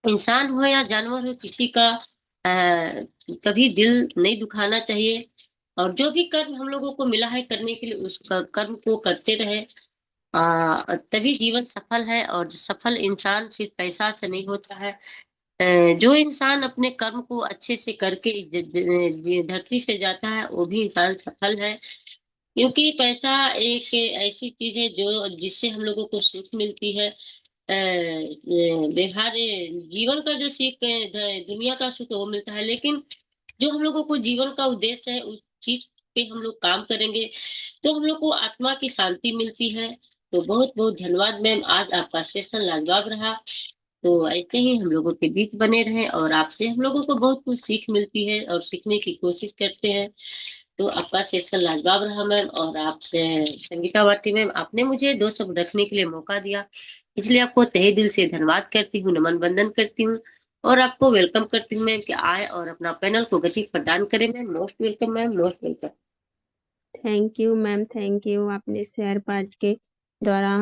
इंसान हो या जानवर हो, किसी का कभी दिल नहीं दुखाना चाहिए। और जो भी कर्म हम लोगों को मिला है करने के लिए, उस कर्म को करते रहे, तभी जीवन सफल है। और सफल इंसान सिर्फ पैसा से नहीं होता है। जो इंसान अपने कर्म को अच्छे से करके इस धरती से जाता है वो भी इंसान सफल है, क्योंकि पैसा एक ऐसी चीज है जो जिससे हम लोगों को सुख मिलती है। व्यवहार जीवन का जो सीख दुनिया का सुख वो मिलता है, लेकिन जो हम लोगों को जीवन का उद्देश्य है उस चीज पे हम लोग काम करेंगे तो हम लोग को आत्मा की शांति मिलती है। तो बहुत बहुत धन्यवाद मैम, आज आपका सेशन लाजवाब रहा। तो ऐसे ही हम लोगों के बीच बने रहे और आपसे हम लोगों को बहुत कुछ सीख मिलती है और सीखने की कोशिश करते हैं। तो आपका सेशन लाजवाब रहा मैम। और आपसे संगीता वाटी मैम, आपने मुझे दो शब्द रखने के लिए मौका दिया, इसलिए आपको तहे दिल से धन्यवाद करती हूँ, नमन बंदन करती हूँ और आपको वेलकम करती हूँ मैम कि आए और अपना पैनल को गति प्रदान करें ma'am. Most welcome ma'am, most welcome. Thank you ma'am, thank you. आपने शेयर पाठ के द्वारा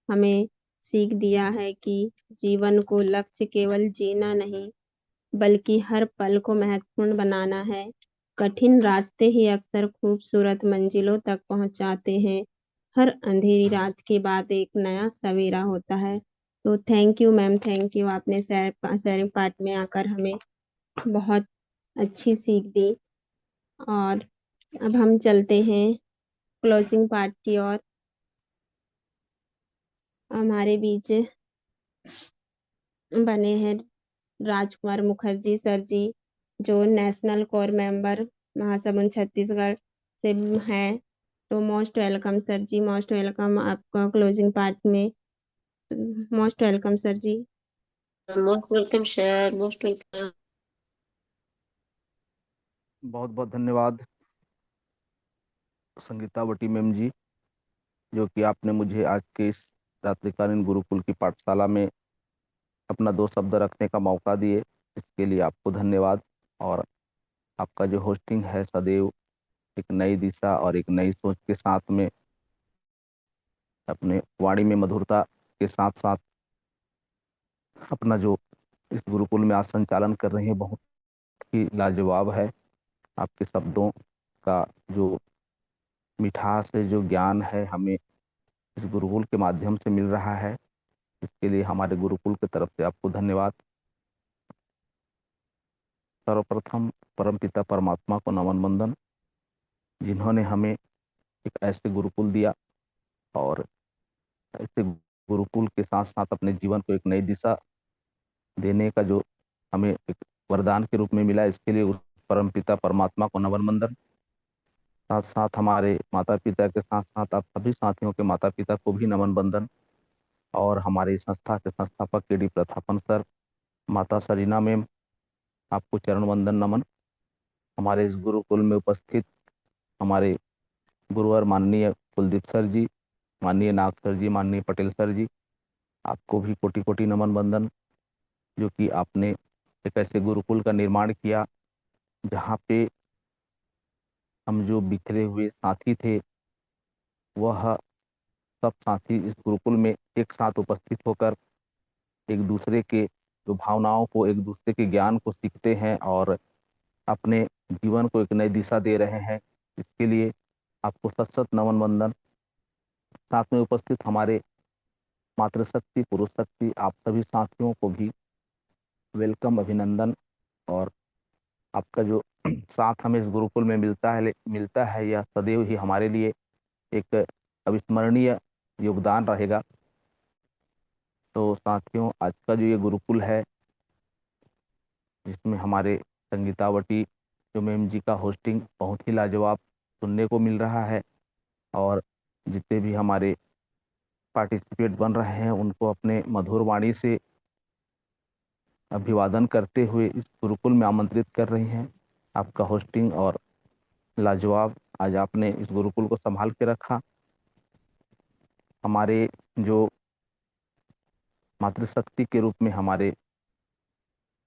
हमें सीख दिया है कि जीवन को लक्ष्य केवल जीना नहीं बल्कि हर पल को महत्वपूर्ण बनाना है। कठिन रास्ते ही अक्सर खूबसूरत मंजिलों तक पहुंचाते हैं। हर अंधेरी रात के बाद एक नया सवेरा होता है। तो thank you ma'am, thank you. आपने शेयरिंग पार्ट में आकर हमें बहुत अच्छी सीख दी। और अब हम चलते हैं क्लोजिंग पार्ट की ओर। हमारे बीच बने हैं राजकुमार मुखर्जी सर जी, जो national core member Mahasamund Chhattisgarh से हैं। तो most welcome sir ji, most welcome आपका क्लोजिंग पार्ट में। Most welcome sir ji. Most welcome sir, most welcome. बहुत बहुत धन्यवाद संगीता वटी मैम जी, जो कि आपने मुझे आज के इस रात्रिकालीन गुरुकुल की पाठशाला में अपना दो शब्द रखने का मौका दिए। इसके लिए आपको धन्यवाद। और आपका जो होस्टिंग है सदैव एक नई दिशा और एक नई सोच के साथ में अपने वाणी में मधुरता के साथ साथ अपना जो इस गुरुकुल में आज संचालन कर रही हैं, बहुत ही लाजवाब है। आपके शब्दों का जो मिठास है, जो ज्ञान है, हमें इस गुरुकुल के माध्यम से मिल रहा है। इसके लिए हमारे गुरुकुल की तरफ से आपको धन्यवाद। सर्वप्रथम परमपिता परमात्मा को नमन वंदन, जिन्होंने हमें एक ऐसे गुरुकुल दिया और ऐसे गुरुकुल के साथ साथ अपने जीवन को एक नई दिशा देने का जो हमें एक वरदान के रूप में मिला, इसके लिए उस परमपिता परमात्मा को नमन वंदन। साथ साथ हमारे माता पिता के साथ साथ आप सभी साथियों के माता पिता को भी नमन वंदन। और हमारे संस्था के संस्थापक के.डी. प्रथापन सर, माता सरीना मैम, आपको चरण वंदन नमन। हमारे इस गुरुकुल में उपस्थित हमारे गुरुवर माननीय कुलदीप सर जी, माननीय नाग सर जी, माननीय पटेल सर जी, आपको भी कोटि कोटि नमन वंदन, जो कि आपने एक ऐसे गुरुकुल का निर्माण किया जहाँ पे हम जो बिखरे हुए साथी थे, वह सब साथी इस गुरुकुल में एक साथ उपस्थित होकर एक दूसरे के जो भावनाओं को, एक दूसरे के ज्ञान को सीखते हैं और अपने जीवन को एक नई दिशा दे रहे हैं। इसके लिए आपको सत सत नमन वंदन। साथ में उपस्थित हमारे मातृशक्ति, पुरुष शक्ति, आप सभी साथियों को भी वेलकम, अभिनंदन। और आपका जो साथ हमें इस गुरुकुल में मिलता है यह सदैव ही हमारे लिए एक अविस्मरणीय योगदान रहेगा। तो साथियों, आज का जो ये गुरुकुल है, जिसमें हमारे संगीतावटी जो मैम जी का होस्टिंग बहुत ही लाजवाब सुनने को मिल रहा है, और जितने भी हमारे पार्टिसिपेट बन रहे हैं उनको अपने मधुर वाणी से अभिवादन करते हुए इस गुरुकुल में आमंत्रित कर रही हैं। आपका होस्टिंग और लाजवाब, आज आपने इस गुरुकुल को संभाल के रखा। हमारे जो मातृशक्ति के रूप में हमारे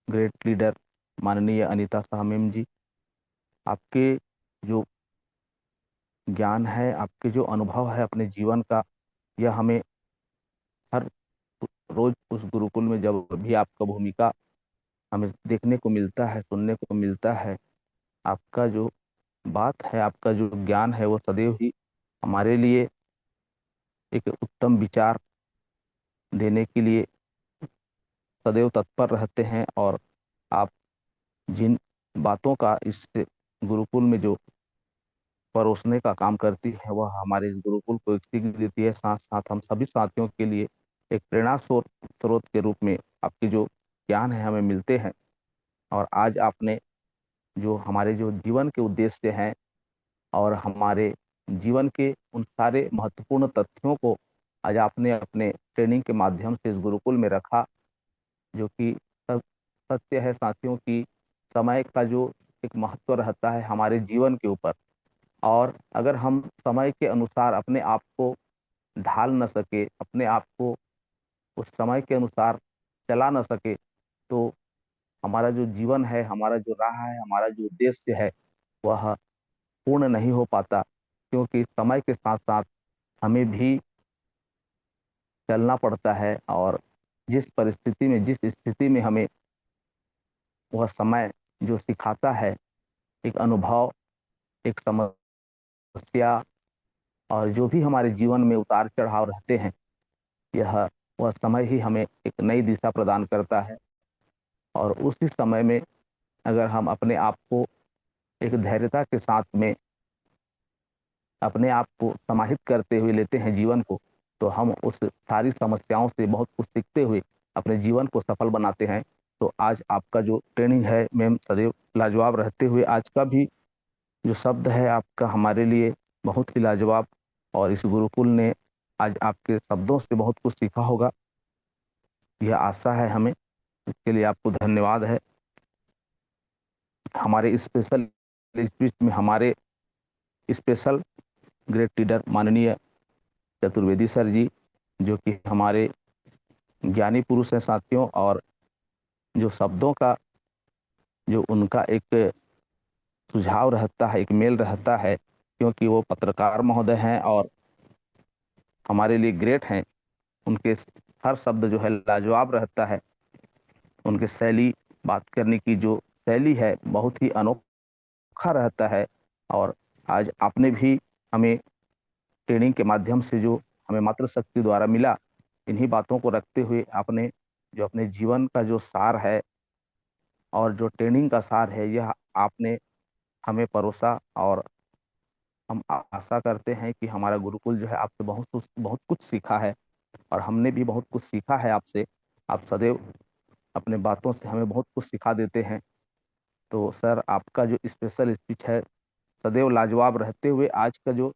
ग्रेट लीडर माननीय अनीता शाह मैम जी, आपके जो ज्ञान है, आपके जो अनुभव है अपने जीवन का, यह हमें हर रोज उस गुरुकुल में जब भी आपका भूमिका हमें देखने को मिलता है, सुनने को मिलता है, आपका जो बात है, आपका जो ज्ञान है, वो सदैव ही हमारे लिए एक उत्तम विचार देने के लिए सदैव तत्पर रहते हैं। और आप जिन बातों का इस गुरुकुल में जो परोसने का काम करती है, वह हमारे इस गुरुकुल को एक सीख देती है। साथ साथ हम सभी साथियों के लिए एक प्रेरणा स्रोत के रूप में आपके जो ज्ञान है हमें मिलते हैं। और आज आपने जो हमारे जो जीवन के उद्देश्य हैं और हमारे जीवन के उन सारे महत्वपूर्ण तथ्यों को आज आपने अपने ट्रेनिंग के माध्यम से इस गुरुकुल में रखा, जो कि सब सत्य है साथियों की समय का जो एक महत्व रहता है हमारे जीवन के ऊपर, और अगर हम समय के अनुसार अपने आप को ढाल न सके, अपने आप को उस समय के अनुसार चला न सके, तो हमारा जो जीवन है, हमारा जो राह है, हमारा जो उद्देश्य है, वह पूर्ण नहीं हो पाता। क्योंकि समय के साथ साथ हमें भी चलना पड़ता है, और जिस परिस्थिति में, जिस स्थिति में हमें वह समय जो सिखाता है, एक अनुभव, एक समस्या, और जो भी हमारे जीवन में उतार चढ़ाव रहते हैं, यह वह समय ही हमें एक नई दिशा प्रदान करता है। और उसी समय में अगर हम अपने आप को एक धैर्यता के साथ में अपने आप को समाहित करते हुए लेते हैं जीवन को, तो हम उस सारी समस्याओं से बहुत कुछ सीखते हुए अपने जीवन को सफल बनाते हैं। तो आज आपका जो ट्रेनिंग है मैम, सदैव लाजवाब रहते हुए आज का भी जो शब्द है आपका हमारे लिए बहुत ही लाजवाब, और इस गुरुकुल ने आज आपके शब्दों से बहुत कुछ सीखा होगा, यह आशा है हमें। इसके लिए आपको धन्यवाद है। हमारे स्पेशल स्पीच में हमारे स्पेशल ग्रेट लीडर माननीय चतुर्वेदी सर जी, जो कि हमारे ज्ञानी पुरुष हैं साथियों, और जो शब्दों का जो उनका एक सुझाव रहता है, एक मेल रहता है, क्योंकि वो पत्रकार महोदय हैं और हमारे लिए ग्रेट हैं। उनके हर शब्द जो है लाजवाब रहता है। उनके शैली, बात करने की जो शैली है, बहुत ही अनोखा रहता है। और आज आपने भी हमें ट्रेनिंग के माध्यम से जो हमें मातृशक्ति द्वारा मिला, इन्हीं बातों को रखते हुए आपने जो अपने जीवन का जो सार है और जो ट्रेनिंग का सार है, यह आपने हमें परोसा। और हम आशा करते हैं कि हमारा गुरुकुल जो है आपसे बहुत कुछ सीखा है, और हमने भी बहुत कुछ सीखा है आपसे। आप सदैव अपने बातों से हमें बहुत कुछ सिखा देते हैं। तो सर, आपका जो स्पेशल स्पीच है सदैव लाजवाब रहते हुए आज का जो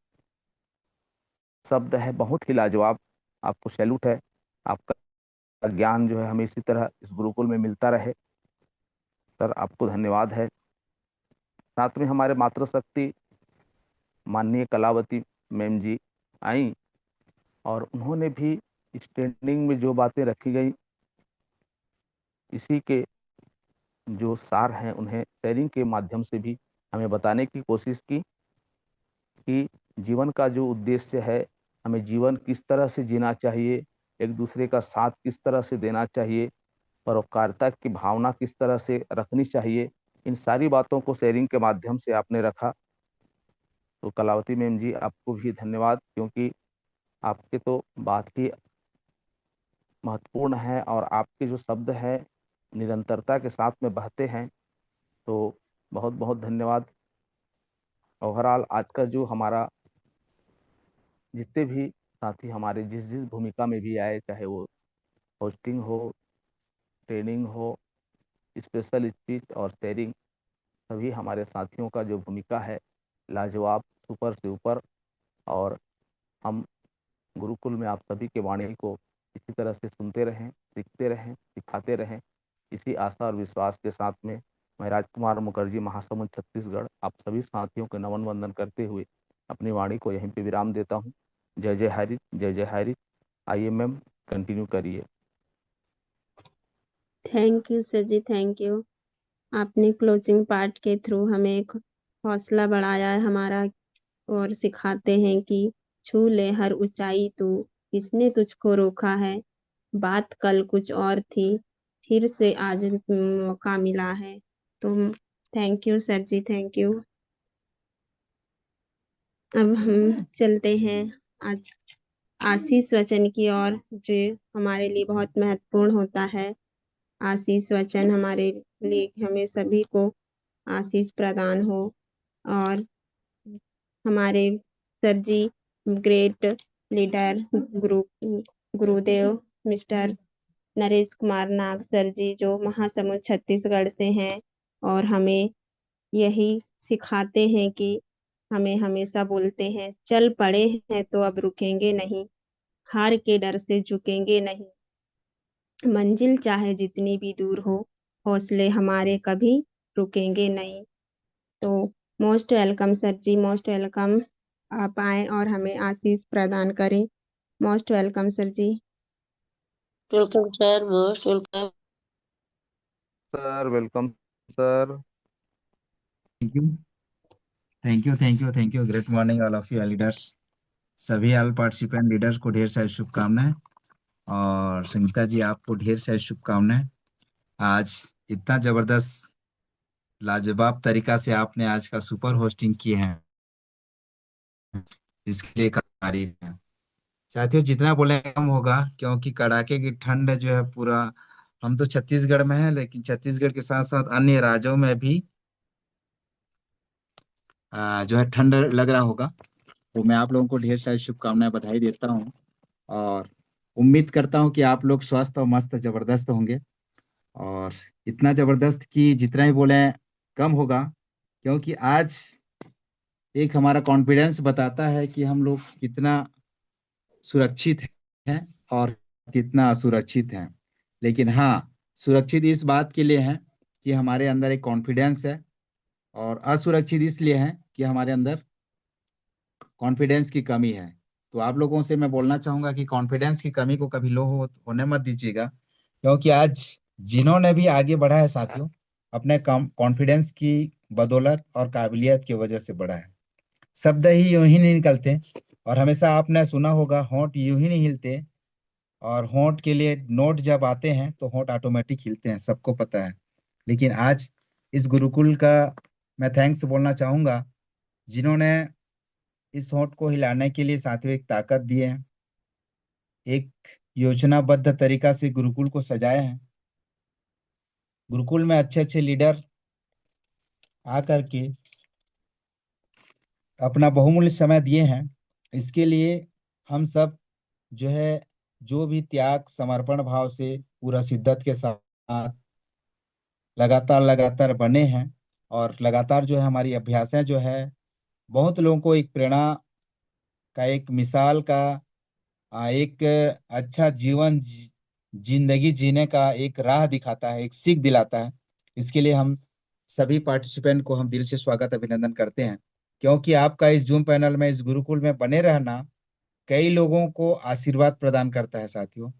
शब्द है बहुत ही लाजवाब। आपको सैल्यूट है। आपका ज्ञान जो है हमें इसी तरह इस गुरुकुल में मिलता रहे। सर, आपको धन्यवाद है। साथ में हमारे मातृशक्ति माननीय कलावती मैम जी आई, और उन्होंने भी इस ट्रेनिंग में जो बातें रखी गई, इसी के जो सार हैं, उन्हें शेयरिंग के माध्यम से भी हमें बताने की कोशिश की कि जीवन का जो उद्देश्य है, हमें जीवन किस तरह से जीना चाहिए, एक दूसरे का साथ किस तरह से देना चाहिए, परोपकारिता की भावना किस तरह से रखनी चाहिए, इन सारी बातों को शेयरिंग के माध्यम से आपने रखा। तो कलावती मैम जी, आपको भी धन्यवाद, क्योंकि आपके तो बात ही महत्वपूर्ण है, और आपके जो शब्द हैं निरंतरता के साथ में बहते हैं। तो बहुत बहुत धन्यवाद। ओवरऑल आज का जो हमारा जितने भी साथी हमारे जिस जिस भूमिका में भी आए, चाहे वो होस्टिंग हो, ट्रेनिंग हो, स्पेशल स्पीच और शेयरिंग, सभी हमारे साथियों का जो भूमिका है लाजवाब, सुपर से ऊपर। और हम गुरुकुल में आप सभी के वाणी को इसी तरह से सुनते रहें, सीखते रहें, सिखाते रहें। इसी आशा और विश्वास के साथ में मैं राजकुमार मुखर्जी, महासमुंद छत्तीसगढ़, आप सभी साथियों को नमन वंदन करते हुए अपनी वाणी को यहीं पे विराम देता हूँ। जय जय हरि, जय जय हरि। आइए मैम, कंटिन्यू करिए। Thank you sir ji, thank you. आपने क्लोजिंग पार्ट के थ्रू हमें एक हौसला बढ़ाया है हमारा, और सिखाते हैं कि छू ले हर ऊंचाई तू, किसने तुझको रोका है, बात कल कुछ और थी, फिर से आज मौका मिला है। तो thank you sir ji, thank you. अब हम चलते हैं आज आशीष वचन की ओर, जो हमारे लिए बहुत महत्वपूर्ण होता है। आशीष वचन हमारे लिए, हमें सभी को आशीष प्रदान हो। और हमारे सर जी, ग्रेट लीडर गुरुदेव मिस्टर नरेश कुमार नाग सर जी, जो महासमुंद छत्तीसगढ़ से हैं, और हमें यही सिखाते हैं कि हमें हमेशा बोलते हैं, चल पड़े हैं तो अब रुकेंगे नहीं, हार के डर से झुकेंगे नहीं, मंजिल चाहे जितनी भी दूर हो, हौसले हमारे कभी रुकेंगे नहीं। तो most welcome sir ji, most welcome. आप आए और हमें आशीष प्रदान करें। Most welcome sir ji. Welcome sir, most welcome. Sir welcome sir. Thank you thank you thank you thank you. Great morning all of you leaders. सभी ऑल पार्टिसिपेंट लीडर्स को ढेर सारी शुभकामनाएं। और संगीता जी आपको ढेर सारी शुभकामनाएं। आज इतना जबरदस्त लाजवाब तरीका से आपने आज का सुपर होस्टिंग किए हैं, इसके लिए तारीफ है। साथियों जितना बोले कम होगा, क्योंकि कड़ाके की ठंड जो है पूरा, हम तो छत्तीसगढ़ में है लेकिन छत्तीसगढ़ के साथ साथ अन्य राज्यों में भी जो है ठंड लग रहा होगा। तो मैं आप लोगों को ढेर सारी शुभकामनाएं बधाई देता हूँ और उम्मीद करता हूँ कि आप लोग स्वस्थ और मस्त जबरदस्त होंगे। और इतना जबरदस्त कि जितना ही बोले कम होगा, क्योंकि आज एक हमारा कॉन्फिडेंस बताता है कि हम लोग कितना सुरक्षित हैं और कितना असुरक्षित हैं। लेकिन हाँ, सुरक्षित इस बात के लिए है कि हमारे अंदर एक कॉन्फिडेंस है, और असुरक्षित इसलिए है कि हमारे अंदर कॉन्फिडेंस की कमी है। तो आप लोगों से मैं बोलना चाहूंगा कि कॉन्फिडेंस की कमी को कभी होने मत दीजिएगा, क्योंकि आज जिन्होंने भी आगे बढ़ा है साथियों, अपने कॉन्फिडेंस की बदौलत और काबिलियत की वजह से बढ़ा है। शब्द ही यूं ही नहीं निकलते, और हमेशा आपने सुना होगा होंठ यूं ही नहीं हिलते, और होंठ के लिए नोट जब आते हैं तो होंठ ऑटोमेटिक हिलते हैं, सबको पता है। लेकिन आज इस गुरुकुल का मैं थैंक्स बोलना चाहूंगा, जिन्होंने इस होंठ को हिलाने के लिए साथियों एक ताकत दी है, एक योजनाबद्ध तरीका से गुरुकुल को सजाया है। गुरुकुल में अच्छे अच्छे लीडर आकर के अपना बहुमूल्य समय दिए हैं। इसके लिए हम सब जो है, जो भी त्याग समर्पण भाव से पूरा शिद्दत के साथ लगातार लगातार बने हैं, और लगातार जो है हमारी अभ्यासें जो है बहुत लोगों को एक प्रेरणा का, एक मिसाल का, एक अच्छा जीवन जिंदगी जीने का एक राह दिखाता है, एक सीख दिलाता है। इसके लिए हम सभी पार्टिसिपेंट को हम दिल से स्वागत अभिनंदन करते हैं, क्योंकि आपका इस जूम पैनल में, इस गुरुकुल में बने रहना कई लोगों को आशीर्वाद प्रदान करता है साथियों।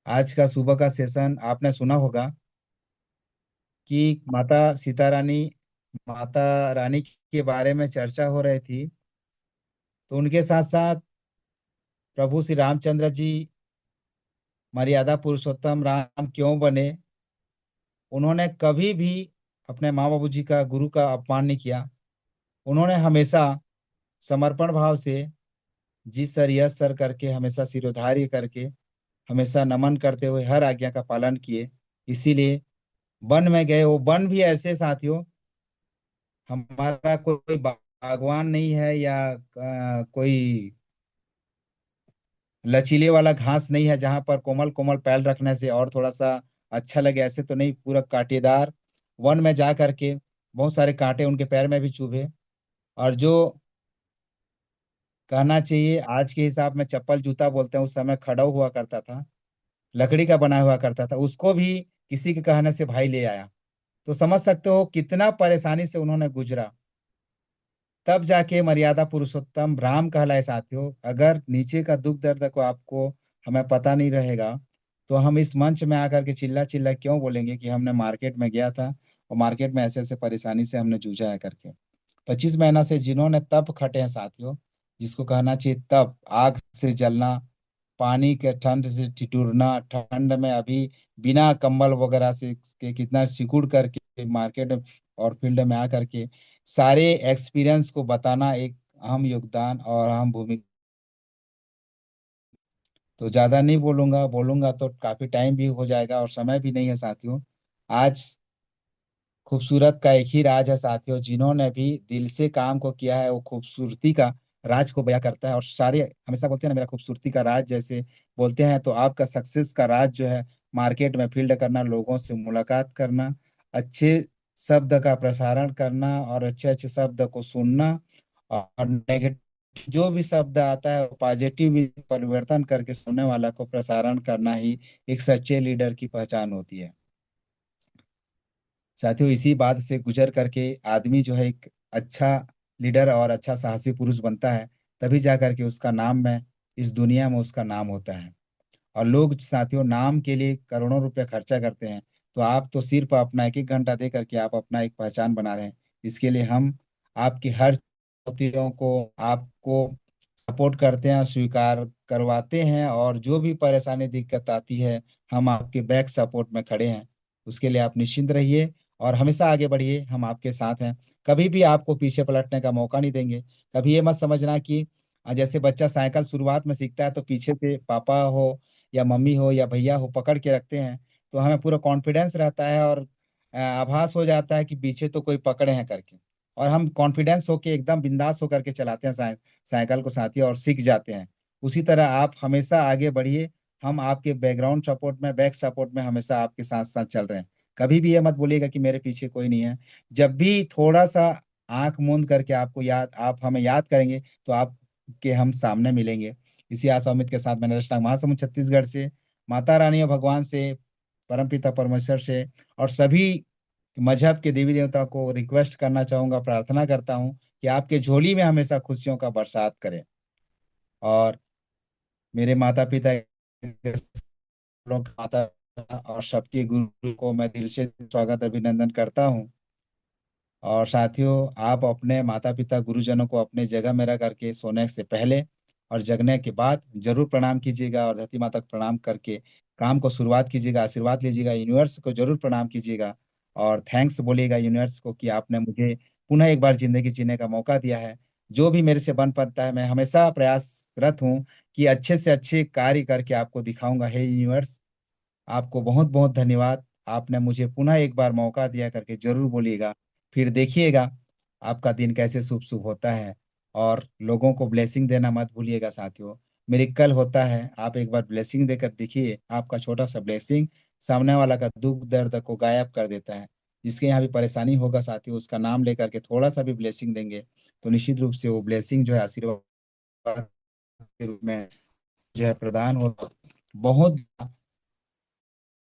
आज का सुबह का सेशन आपने सुना होगा कि माता रानी के बारे में चर्चा हो रही थी। तो उनके साथ साथ प्रभु श्री रामचंद्र जी मर्यादा पुरुषोत्तम राम क्यों बने, उन्होंने कभी भी अपने माँ बाबू जी का, गुरु का अपमान नहीं किया। उन्होंने हमेशा समर्पण भाव से जी सर यस सर करके, हमेशा सिरोधार्य करके, हमेशा नमन करते हुए हर आज्ञा का पालन किए। इसीलिए वन में गए। वो वन भी ऐसे साथियों, हमारा कोई बागवान नहीं है, या कोई लचीले वाला घास नहीं है जहां पर कोमल कोमल पैर रखने से और थोड़ा सा अच्छा लगे, ऐसे तो नहीं। पूरा कांटेदार वन में जा करके बहुत सारे कांटे उनके पैर में भी चुभे, और जो कहना चाहिए आज के हिसाब में चप्पल जूता बोलते हैं, उस समय खड़ा हुआ करता था, लकड़ी का बना हुआ करता था, उसको भी किसी के कहने से भाई ले आया। तो समझ सकते हो कितना परेशानी से उन्होंने गुजरा, तब जाके मर्यादा पुरुषोत्तम राम कहलाए साथियों। अगर नीचे का दुख दर्द को आपको, हमें पता नहीं रहेगा, तो हम इस मंच में आकर के चिल्ला चिल्ला क्यों बोलेंगे कि हमने मार्केट में गया था और मार्केट में ऐसे ऐसे परेशानी से हमने जूझा है करके। 25 महीना से जिन्होंने तप खटे हैं साथियों, जिसको कहना चाहिए तप, आग से जलना, पानी के ठंड से ठिठुरना, ठंड में अभी बिना कंबल वगैरह से के कितना सिकुड़ करके मार्केट और फील्ड में आकर के सारे एक्सपीरियंस को बताना एक अहम योगदान और अहम भूमिका। तो ज्यादा नहीं बोलूंगा, बोलूंगा तो काफी टाइम भी हो जाएगा और समय भी नहीं है साथियों। आज खूबसूरत का एक ही राज है साथियों, जिन्होंने भी दिल से काम को किया है वो खूबसूरती का राज को बयां करता है। और सारे हमेशा बोलते हैं ना, मेरा खूबसूरती का राज जैसे बोलते हैं, तो आपका सक्सेस का राज जो है मार्केट में फील्ड करना, लोगों से मुलाकात करना, अच्छे शब्द का प्रसारण करना और अच्छे अच्छे शब्द को सुनना, और नेगेटिव जो भी शब्द आता है पॉजिटिव परिवर्तन करके सुनने वाला को प्रसारण करना ही एक सच्चे लीडर की पहचान होती है साथियों, इसी बात से गुजर करके आदमी जो है एक अच्छा लीडर और अच्छा साहसी पुरुष बनता है, तभी जा करके उसका नाम में इस दुनिया में उसका नाम होता है। और लोग साथियों नाम के लिए करोड़ों रुपए खर्चा करते हैं, तो आप तो सिर्फ अपना एक एक घंटा दे करके आप अपना एक पहचान बना रहे हैं। इसके लिए हम आपकी हर चुनौतियों को आपको सपोर्ट करते हैं, स्वीकार करवाते हैं, और जो भी परेशानी दिक्कत आती है हम आपके बैक सपोर्ट में खड़े हैं। उसके लिए आप निश्चिंत रहिए और हमेशा आगे बढ़िए, हम आपके साथ हैं। कभी भी आपको पीछे पलटने का मौका नहीं देंगे। कभी ये मत समझना कि जैसे बच्चा साइकिल शुरुआत में सीखता है तो पीछे से पापा हो या मम्मी हो या भैया हो पकड़ के रखते हैं, तो हमें पूरा कॉन्फिडेंस रहता है और आभास हो जाता है कि पीछे तो कोई पकड़े हैं करके, और हम कॉन्फिडेंस होके एकदम बिंदास होकर के चलाते हैं साइकिल को साथी, और सीख जाते हैं। उसी तरह आप हमेशा आगे बढ़िए। हम आपके बैकग्राउंड सपोर्ट में, बैक सपोर्ट में हमेशा आपके साथ साथ चल रहे हैं। कभी भी ये मत बोलिएगा कि मेरे पीछे कोई नहीं है। जब भी थोड़ा सा आंख मूंद करके आप हमें याद करेंगे, तो आपके हम सामने मिलेंगे। इसी आशा उम्मीद के साथ मैंने रचना महासमुंद छत्तीसगढ़ से माता रानी और भगवान से, परमपिता परमेश्वर से और सभी मजहब के देवी देवता को रिक्वेस्ट करना चाहूंगा, प्रार्थना करता हूं कि आपके झोली में हमेशा खुशियों का बरसात करें। और मेरे माता पिता लोग माता और सबके गुरु को मैं दिल से स्वागत अभिनंदन करता हूं। और साथियों, आप अपने माता पिता गुरुजनों को अपने जगह में रख करके सोने से पहले और जगने के बाद जरूर प्रणाम कीजिएगा, और धरती माता को प्रणाम करके काम को शुरुआत कीजिएगा, आशीर्वाद लीजिएगा। यूनिवर्स को जरूर प्रणाम कीजिएगा और थैंक्स बोलिएगा यूनिवर्स को कि आपने मुझे पुनः एक बार जिंदगी जीने का मौका दिया है। जो भी मेरे से बन पाता है, मैं हमेशा प्रयासरत हूँ कि अच्छे से अच्छे कार्य करके आपको दिखाऊंगा। हे यूनिवर्स, आपको बहुत बहुत धन्यवाद। आपने मुझे पुनः एक बार मौका दिया करके जरूर बोलिएगा। फिर देखिएगा आपका दिन कैसे शुभ शुभ होता है। और लोगों को ब्लेसिंग देना मत भूलिएगा साथियों। मिरेकल होता है, आप एक बार ब्लेसिंग देकर देखिए, आपका छोटा सा ब्लेसिंग सामने वाला का दुख दर्द को गायब कर देता है। जिसके यहाँ भी परेशानी होगा साथियों, उसका नाम लेकर के थोड़ा सा भी ब्लेसिंग देंगे, तो निश्चित रूप से वो ब्लेसिंग जो है आशीर्वाद के रूप में जो है प्रदान होगा। बहुत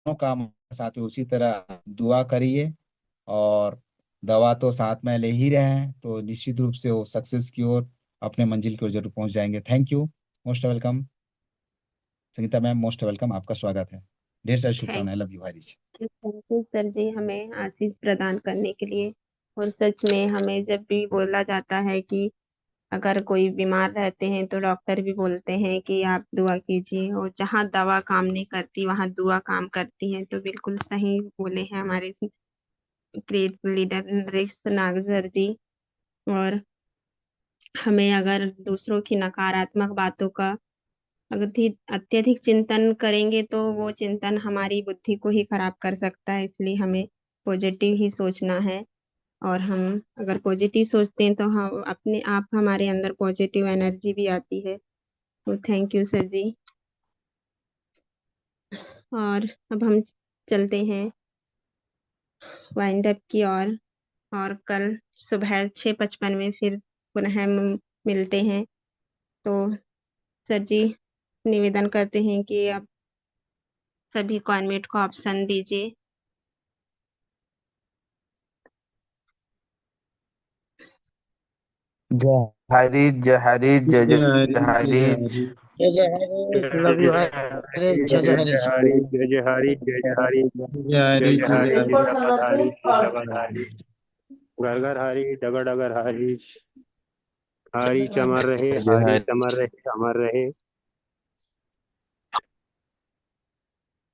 काम साथ ही उसी तरह दुआ करिए, और दवा तो साथ में ले ही रहे हैं, तो निश्चित रूप से वो सक्सेस की ओर, अपने मंजिल की ओर जरूर पहुंच जाएंगे। Thank you, most welcome. Sangeeta ma'am, most welcome, आपका स्वागत है। ढेर सारी थैंक शुभकामनाएं। Love you Harish. You sir ji, हमें आशीष प्रदान करने के लिए। और सच में हमें जब भी बोला जाता है कि अगर कोई बीमार रहते हैं तो डॉक्टर भी बोलते हैं कि आप दुआ कीजिए, और जहाँ दवा काम नहीं करती वहाँ दुआ काम करती है। तो बिल्कुल सही बोले हैं हमारे ग्रेट लीडर नरेश नागजर जी। और हमें अगर दूसरों की नकारात्मक बातों का अत्यधिक चिंतन करेंगे तो वो चिंतन हमारी बुद्धि को ही खराब कर सकता है। इसलिए हमें पॉजिटिव ही सोचना है। और हम अगर पॉजिटिव सोचते हैं तो हम अपने आप हमारे अंदर पॉजिटिव एनर्जी भी आती है। तो थैंक यू सर जी। और अब हम चलते हैं वाइंड अप की ओर। और कल सुबह 6:55 में फिर पुनः हम मिलते हैं। तो सर जी निवेदन करते हैं कि आप सभी को अनम्यूट को ऑप्शन दीजिए। जय हरी जय हरी जय जय जय हरि हरी जय हरि जय जय हरीश, लव यू हरीश, जय जय हरीश। जय जय हरी जय जय हरी जय जय हरि जय जय हरी हरि। जिंदाबाद हरी जिंदाबाद हरी घर घर हरी डगर डगर हरी हरी चमर रहे जय हरी हरी। चमर रहे अमर रहे।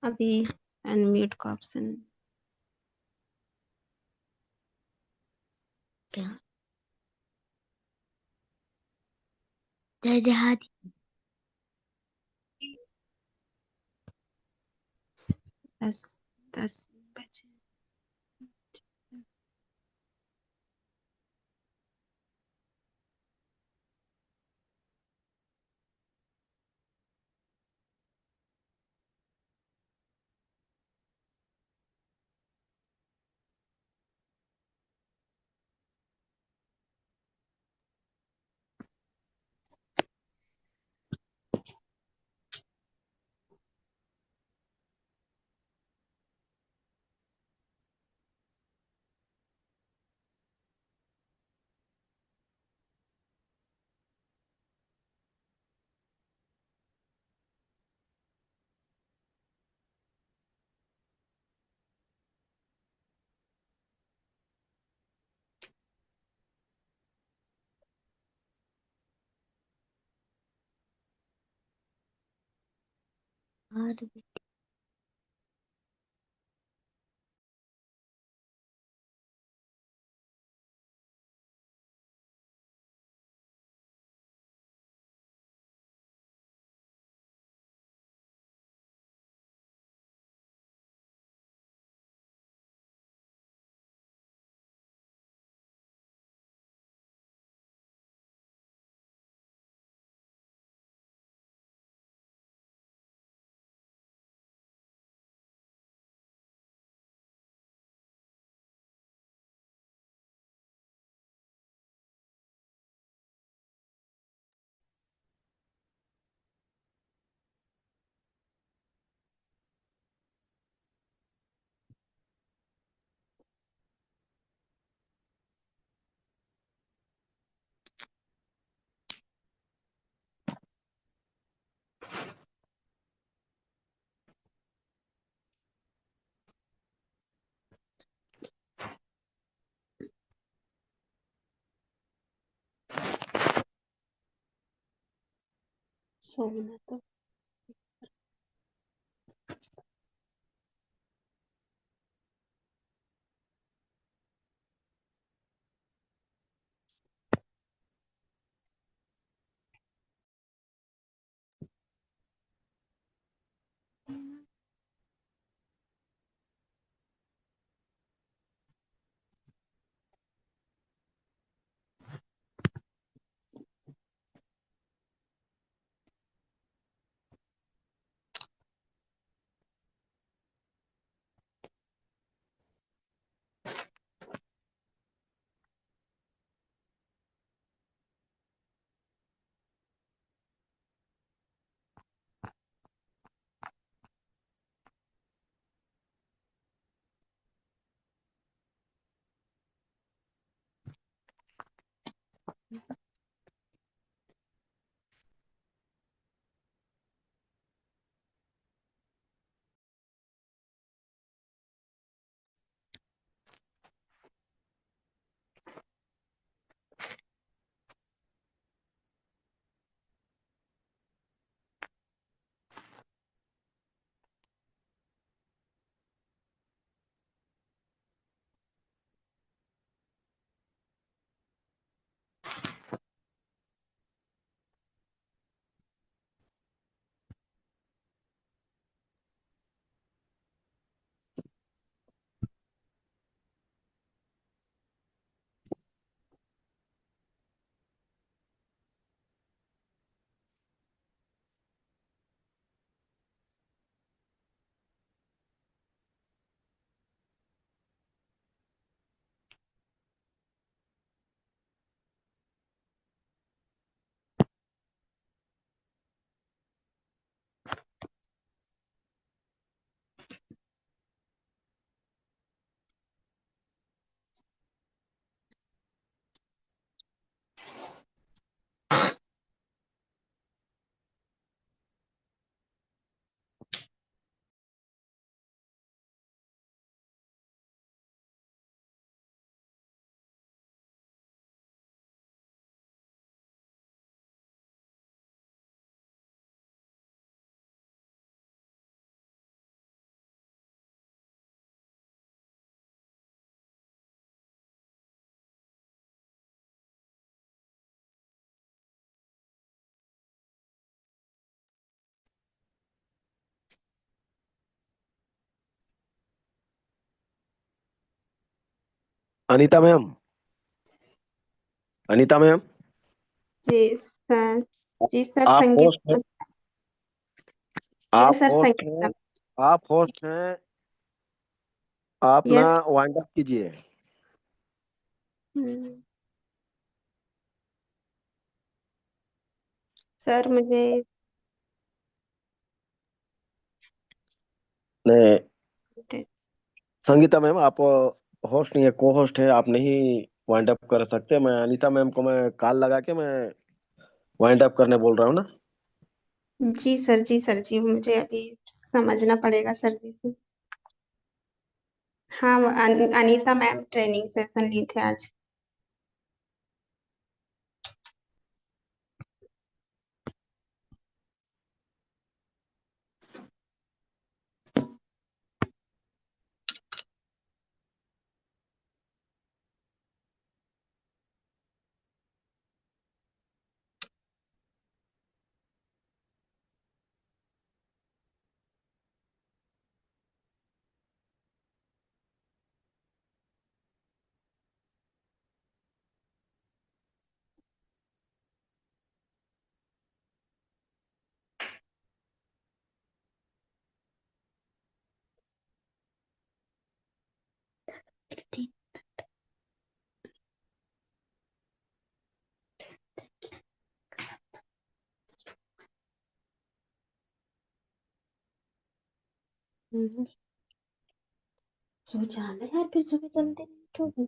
अभी अनम्यूट का ऑप्शन क्या? जय जहादी। 10 बजे। और सोना तो अनीता मैम। अनीता मैम। जी सर। जी सर, आप संगीत। होस्ट हैं। यस आप सर, होस्ट हैं। संगीत। आप होस्ट हैं। आप ना यस। वाइंड अप कीजिए। सर मुझे नहीं, संगीता मैम आप होस्ट नहीं है, को होस्ट है, आप नहीं वाइंड अप कर सकते। मैं अनीता मैम को मैं कॉल लगा के मैं वाइंड अप करने बोल रहा हूँ ना। जी सर, जी सर, जी मुझे अभी समझना पड़ेगा सर जी से। हाँ, अनीता मैम ट्रेनिंग सेशन ली थे आज। सो जाना यार, फिर सुबह जल्दी नहीं उठोगे।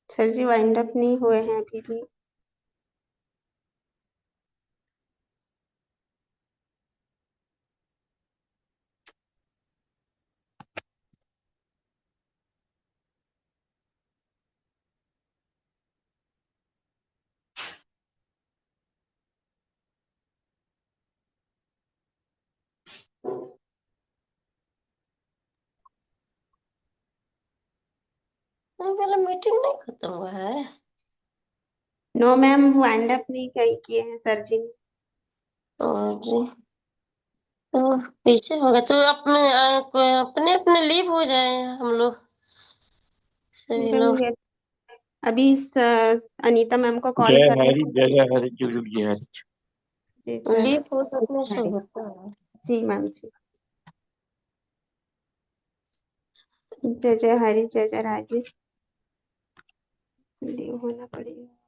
सर जी वाइंड अप नहीं हुए हैं अभी भी। पहले मीटिंग नहीं खत्म हुआ है। नो मैम, वाइंड अप नहीं किए हैं सर जी। और तो पीछे होगा तो अपने अपने लीव हो जाए हम लोग सभी लोग। अभी अनीता मैम को कॉल जय कर हरि, रहे जय हरि, जुग जुग जय हरि। जी सर। लीव हो तो अपने से होता है। जी मैम जी। जय जय हरि, जय जय राजे। लीव होना पड़ेगा।